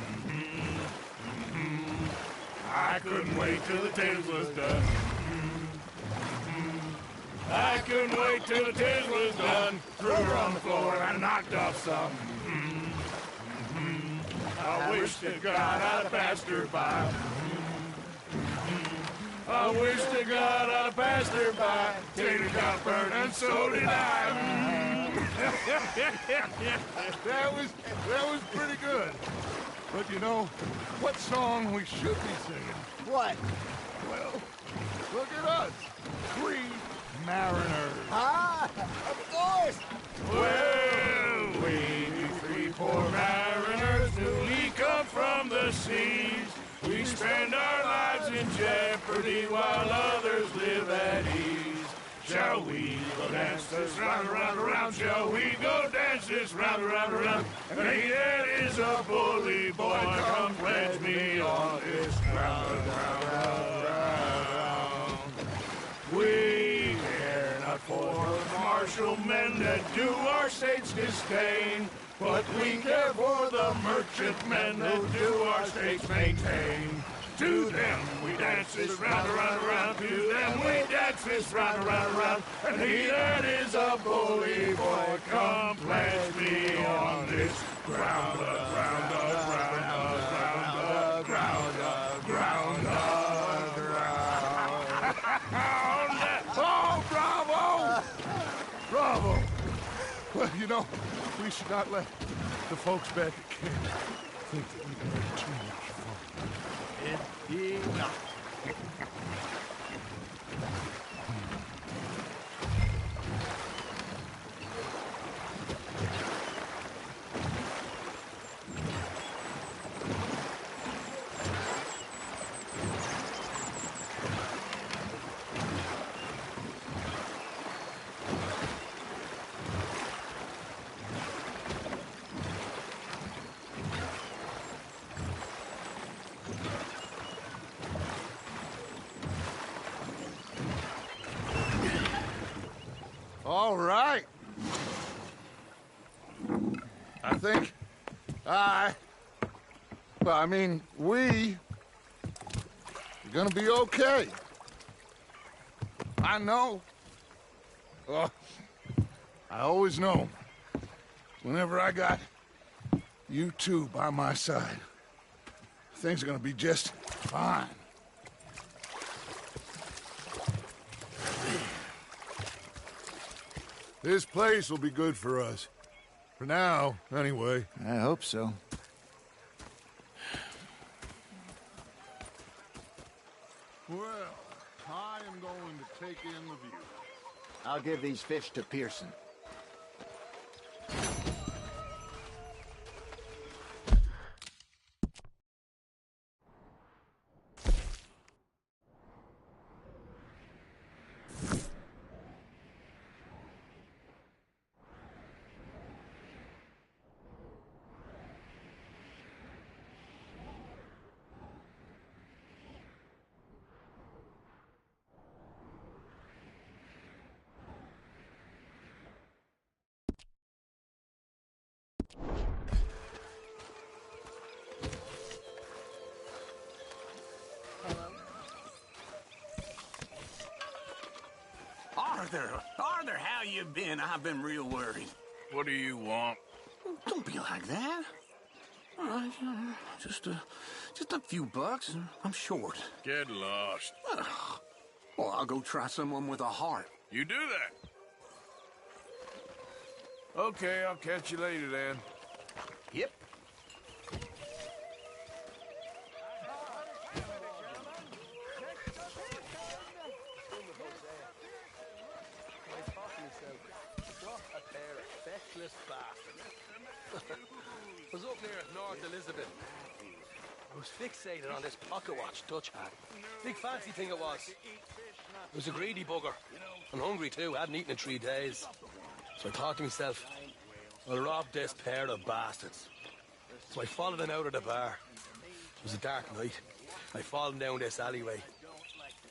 I couldn't wait till the taters was done. I couldn't wait till the taters was done. Threw her on the floor and I knocked off some. I wish to God I'd passed her by. I wish to God I'd passed her by. Tater got burned and so did I. that was pretty good. But you know, what song we should be singing? What? Well, look at us. 3 mariners. Ah, of course. Well, we 3 poor mariners newly come from the seas. We spend our lives in jeopardy while others live at ease. Shall we go dance this round, around, around? Shall we go dance this round, around, around? And he that is a bully boy, come pledge me on this round, round, round, round. We care not for martial men that do our state's disdain, but we care for the merchantmen that do our states maintain. To them we dance this round, around, around. To them we dance this round, around, around. And he that is a bully boy, come pledge me on this ground, ground, ground, ground, ground, ground, ground. Oh, bravo! Bravo! Well, you know, we should not let the folks back at camp think that we've made too much fun. Enough. All right. I think we are gonna be okay. I know. Oh, I always know. Whenever I got you two by my side, things are gonna be just fine. This place will be good for us. For now, anyway. I hope so. Well, I am going to take in the view. I'll give these fish to Pearson. Arthur, how you been? I've been real worried. What do you want? Don't be like that. All right, just a few bucks, and I'm short. Get lost. Well, I'll go try someone with a heart. You do that. Okay, I'll catch you later then. Yep. I was up near North Elizabeth. I was fixated on this pocket watch Dutch had. Big fancy thing it was. It was a greedy bugger. And hungry too, hadn't eaten in 3 days. So I thought to myself, I'll rob this pair of bastards. So I followed them out of the bar. It was a dark night. I followed down this alleyway.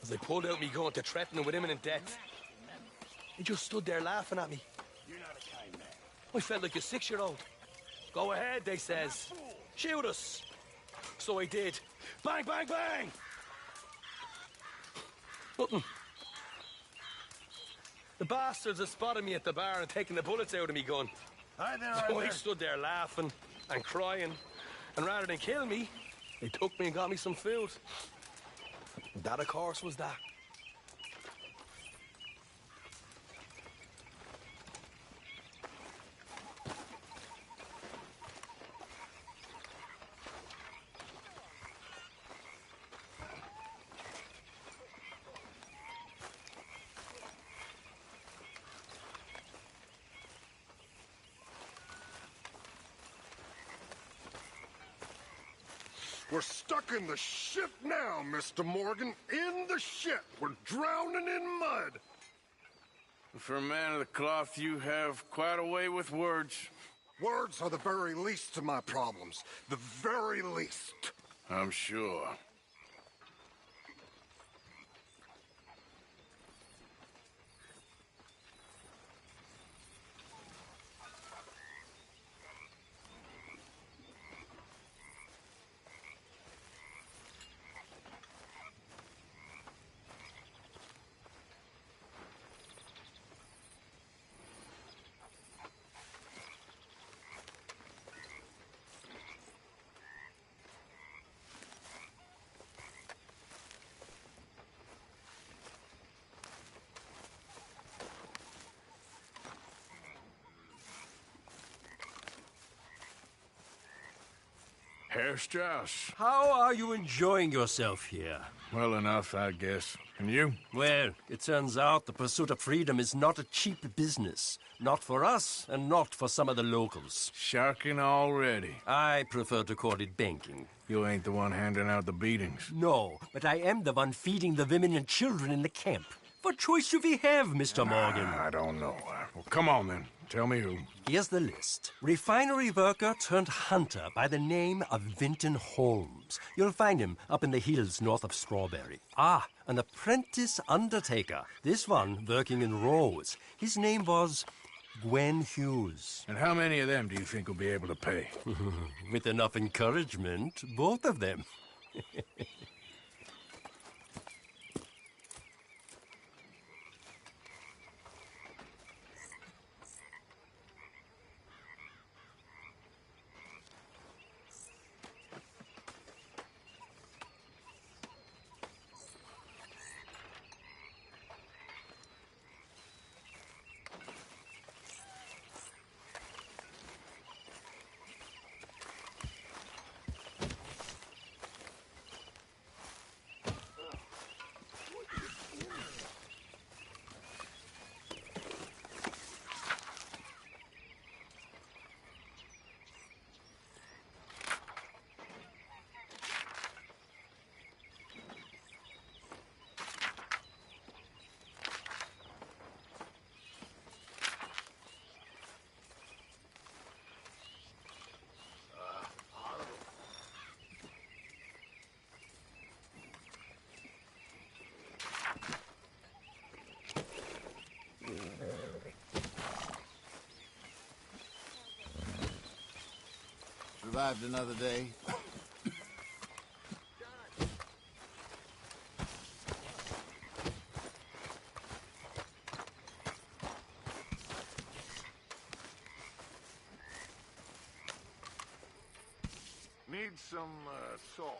As I pulled out me gun to threaten them with imminent death, they just stood there laughing at me. I felt like a 6-year-old. Go ahead, they says. Shoot us. So I did. Bang, bang, bang! Nothing. The bastards had spotted me at the bar and taken the bullets out of me gun. So I stood there laughing and crying. And rather than kill me, they took me and got me some food. That, of course, was that. We're stuck in the shit now, Mr. Morgan. In the shit. We're drowning in mud. For a man of the cloth, you have quite a way with words. Words are the very least of my problems. The very least. I'm sure. there, Strauss? How are you enjoying yourself here? Well enough, I guess. And you? Well, it turns out the pursuit of freedom is not a cheap business. Not for us, and not for some of the locals. Sharking already. I prefer to call it banking. You ain't the one handing out the beatings. No, but I am the one feeding the women and children in the camp. What choice do we have, Mr. Morgan? I don't know. Well, come on then. Tell me who. Here's the list. Refinery worker turned hunter by the name of Vinton Holmes. You'll find him up in the hills north of Strawberry. Ah, an apprentice undertaker. This one working in Rhodes. His name was Gwen Hughes. And how many of them do you think will be able to pay? With enough encouragement, both of them. Survived another day. Need some salt.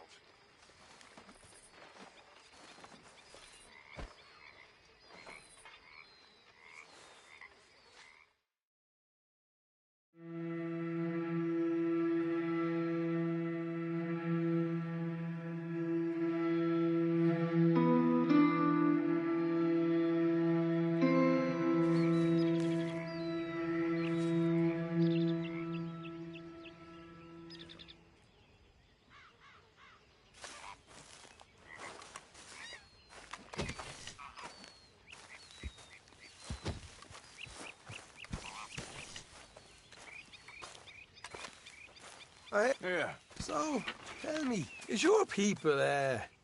Yeah. So, tell me, is your people,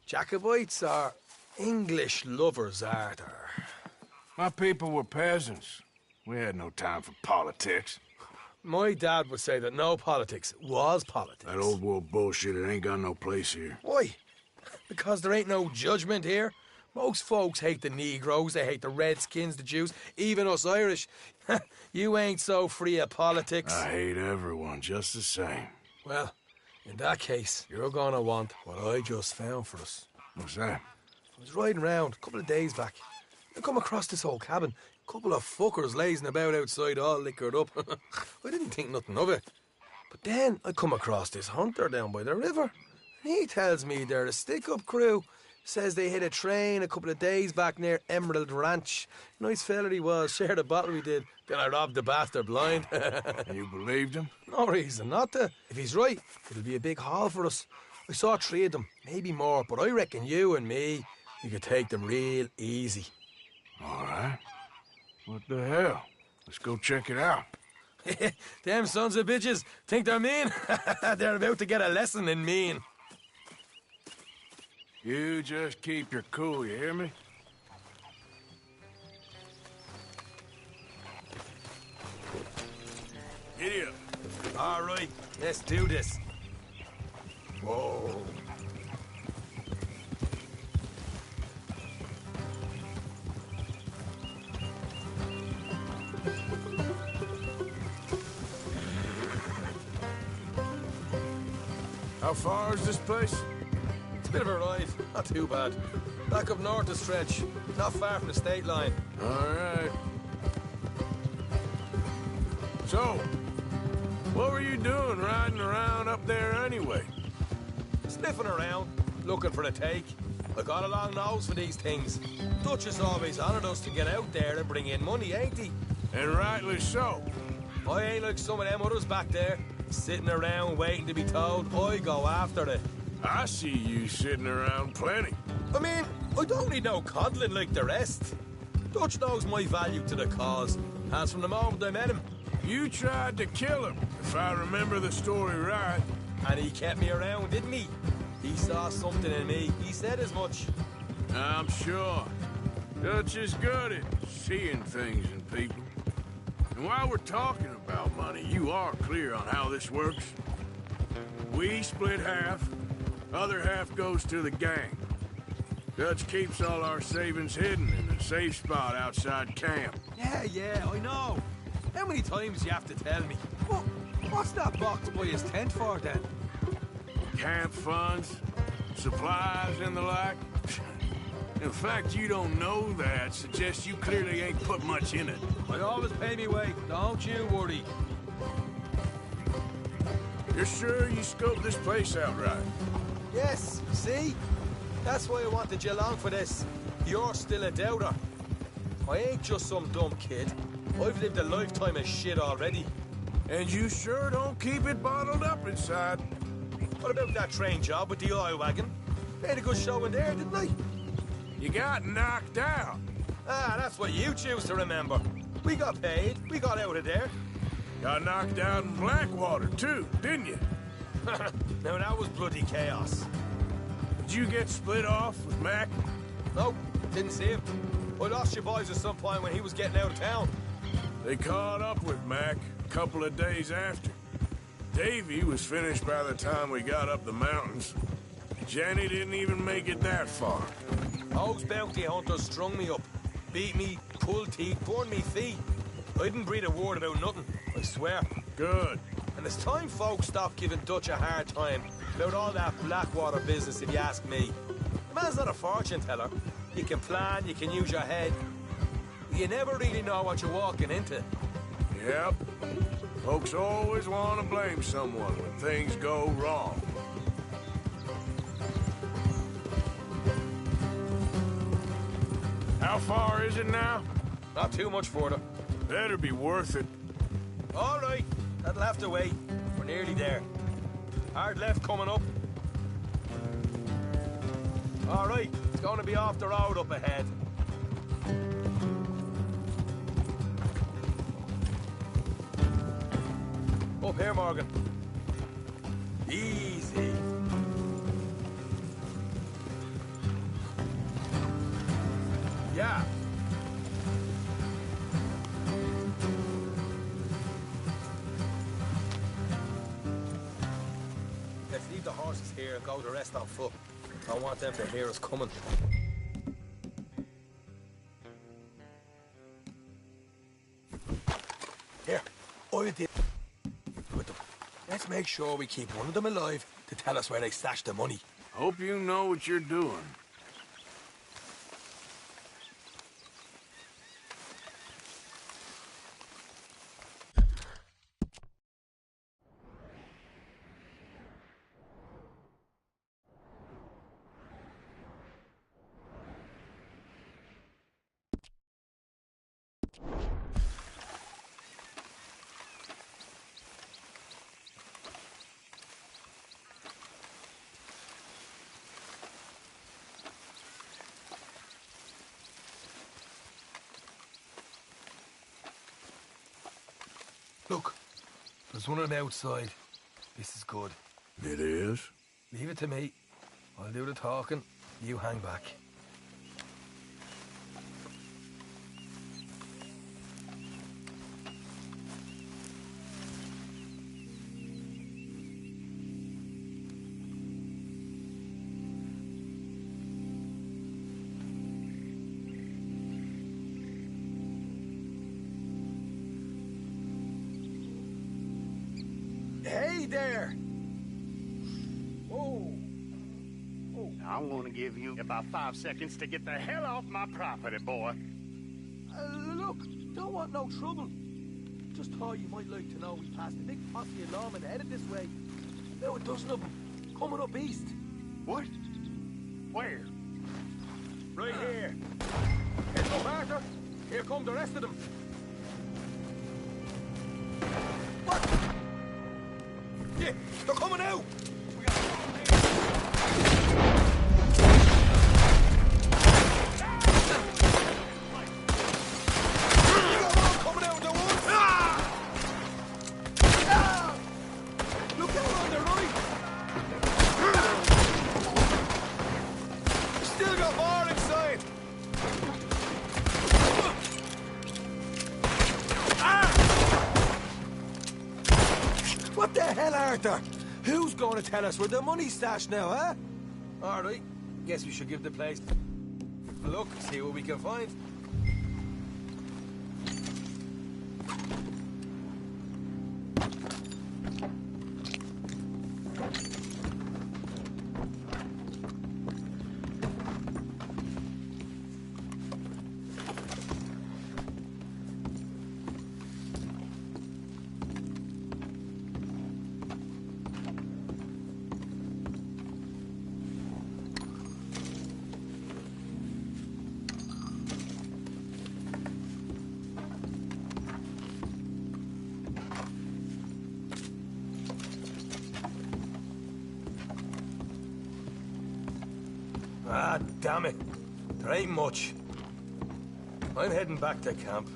Jacobites or English lovers, Arthur? My people were peasants. We had no time for politics. My dad would say that no politics was politics. That old world bullshit, it ain't got no place here. Why? Because there ain't no judgment here. Most folks hate the Negroes, they hate the Redskins, the Jews, even us Irish. You ain't so free of politics. I hate everyone just the same. Well, in that case, you're gonna want what I just found for us. What's that? I was riding round a couple of days back. I come across this old cabin. A couple of fuckers lazing about outside all liquored up. I didn't think nothing of it. But then I come across this hunter down by the river. And he tells me they're a stick-up crew. Says they hit a train a couple of days back near Emerald Ranch. Nice fella he was, shared a bottle we did. Then I robbed the bastard blind. You believed him? No reason not to. If he's right, it'll be a big haul for us. I saw 3 of them, maybe more, but I reckon you and me, we could take them real easy. All right. What the hell? Let's go check it out. Them sons of bitches think they're mean. They're about to get a lesson in mean. You just keep your cool, you hear me? Giddy up. All right, let's do this. Whoa. How far is this place? It's a bit of a ride, not too bad. Back up north a stretch, not far from the state line. All right. So, what were you doing riding around up there anyway? sniffing around, looking for a take. I got a long nose for these things. Dutch has always honoured us to get out there and bring in money, ain't he? And rightly so. I ain't like some of them others back there, sitting around waiting to be told. I go after it. I see you sitting around plenty. I mean, I don't need no coddling like the rest. Dutch knows my value to the cause, as from the moment I met him. You tried to kill him, if I remember the story right. And he kept me around, didn't he? He saw something in me. He said as much. I'm sure. Dutch is good at seeing things in people. And while we're talking about money, you are clear on how this works? We split half, other half goes to the gang. Dutch keeps all our savings hidden in a safe spot outside camp. Yeah, I know. How many times you have to tell me? What's that box by his tent for, then? Camp funds, supplies, and the like. In fact, you don't know that suggests you clearly ain't put much in it. I always pay me way, don't you worry. You're sure you scoped this place out right? Yes, see? That's why I wanted you along for this. You're still a doubter. I ain't just some dumb kid. I've lived a lifetime of shit already. And you sure don't keep it bottled up inside. What about that train job with the oil wagon? Made a good show in there, didn't I? You got knocked out. Ah, that's what you choose to remember. We got paid. We got out of there. Got knocked out in Blackwater, too, didn't you? Now, that was bloody chaos. Did you get split off with Mac? No, didn't see him. I lost your boys at some point when he was getting out of town. They caught up with Mac a couple of days after. Davy was finished by the time we got up the mountains. Jenny didn't even make it that far. Those bounty hunters strung me up, beat me, pulled teeth, burned me feet. I didn't breathe a word about nothing, I swear. Good. And it's time folks stopped giving Dutch a hard time about all that Blackwater business, if you ask me. The man's not a fortune teller. You can plan, you can use your head. You never really know what you're walking into. Yep. Folks always want to blame someone when things go wrong. How far is it now? Not too much further. Better be worth it. All right, that'll have to wait. We're nearly there. Hard left coming up. All right, it's going to be off the road up ahead. Up here, Morgan. Easy. Yeah. Let's leave the horses here and go the rest on foot. I want them to hear us coming. Here, I did with them. Let's make sure we keep one of them alive to tell us where they stashed the money. Hope you know what you're doing. Look, there's one on the outside. This is good. It is? Leave it to me. I'll do the talking. You hang back. Hey there! Whoa! I'm gonna give you about 5 seconds to get the hell off my property, boy. Look, don't want no trouble. Just thought you might like to know we passed a big posse of lawmen headed this way. About a dozen of them, coming up east. What? Where? Right here. Here come Arthur. Here come the rest of them. What? Yeah, they're coming out. What the hell, Arthur? Who's going to tell us where the money's stashed now, huh? All right. Guess we should give the place a look, see what we can find. Ah, damn it. There ain't much. I'm heading back to camp.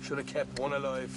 Should have kept one alive.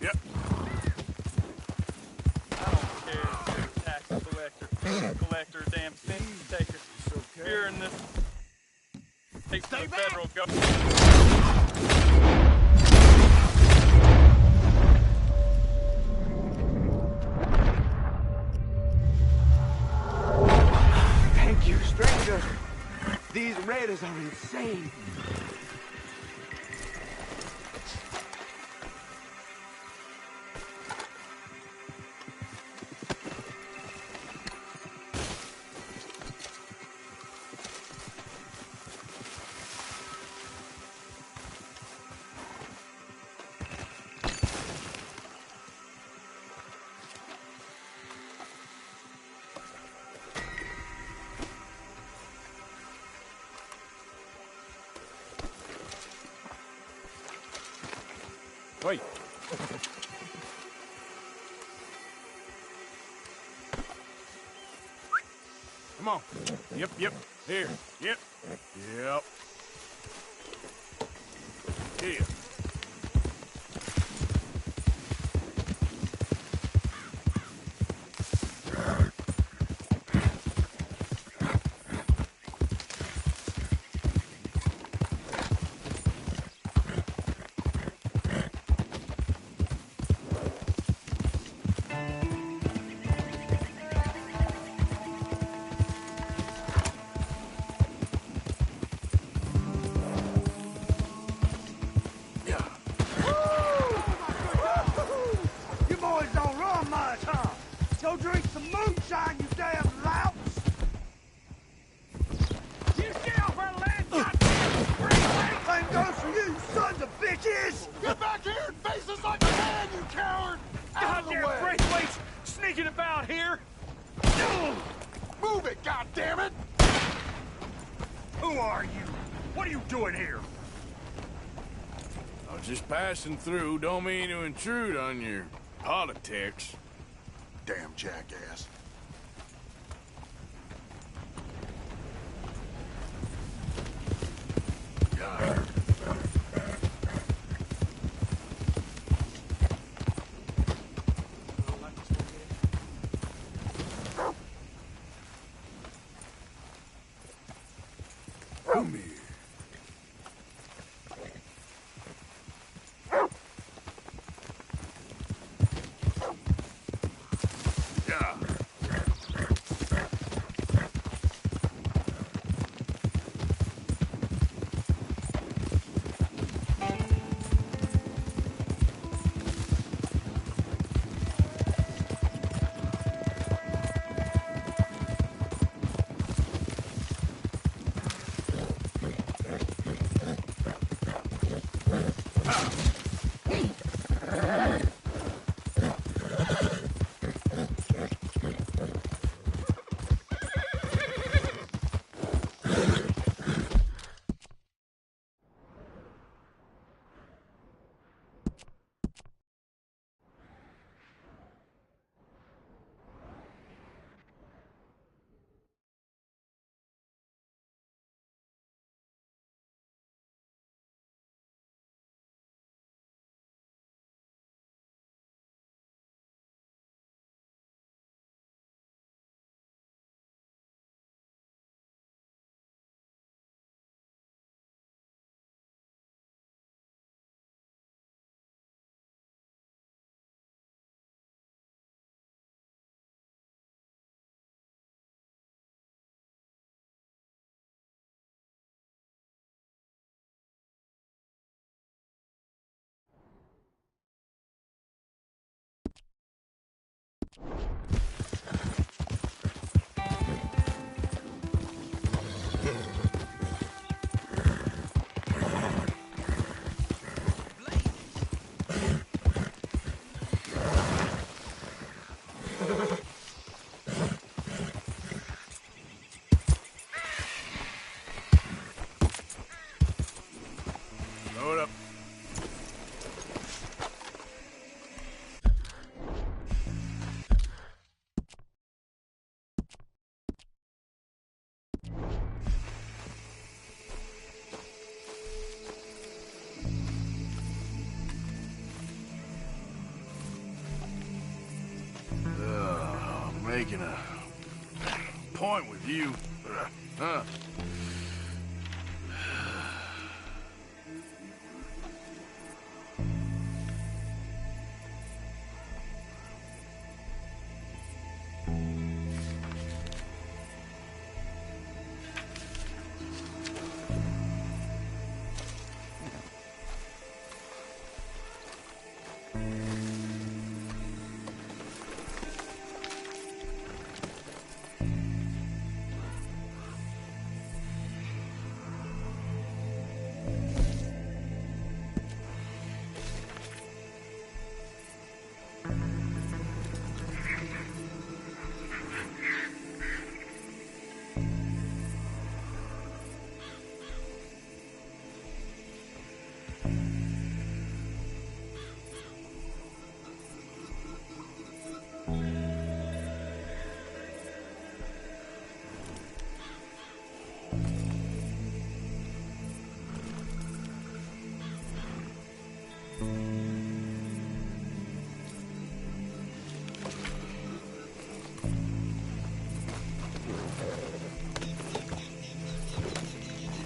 Yep. Collector, damn census taker. Fear in this takes the federal government. Thank you, stranger. These raiders are insane. Wait. Come on. Yep. Here. Yep. Here. You boys don't run much, huh? Go drink some moonshine, you damn louts! You get off our land, goddamn! Same goes for you, sons of bitches! Get back here and face us like a man, you coward! Out of the way! Goddamn Braithwaite's sneaking about here! Move it, goddammit! Who are you? What are you doing here? I was just passing through. Don't mean to intrude on your politics. Damn jackass. Come here. Load up. Making a point with you. Huh?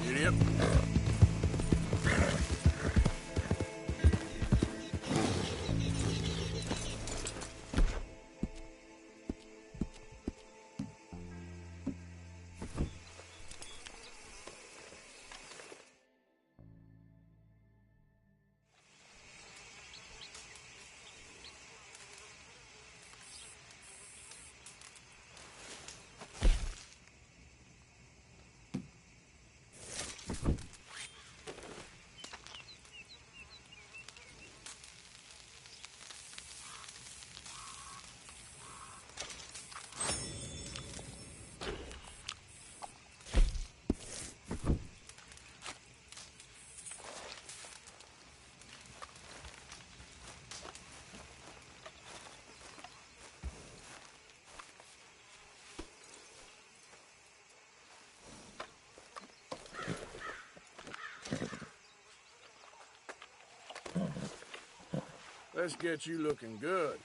Idiot. Let's get you looking good.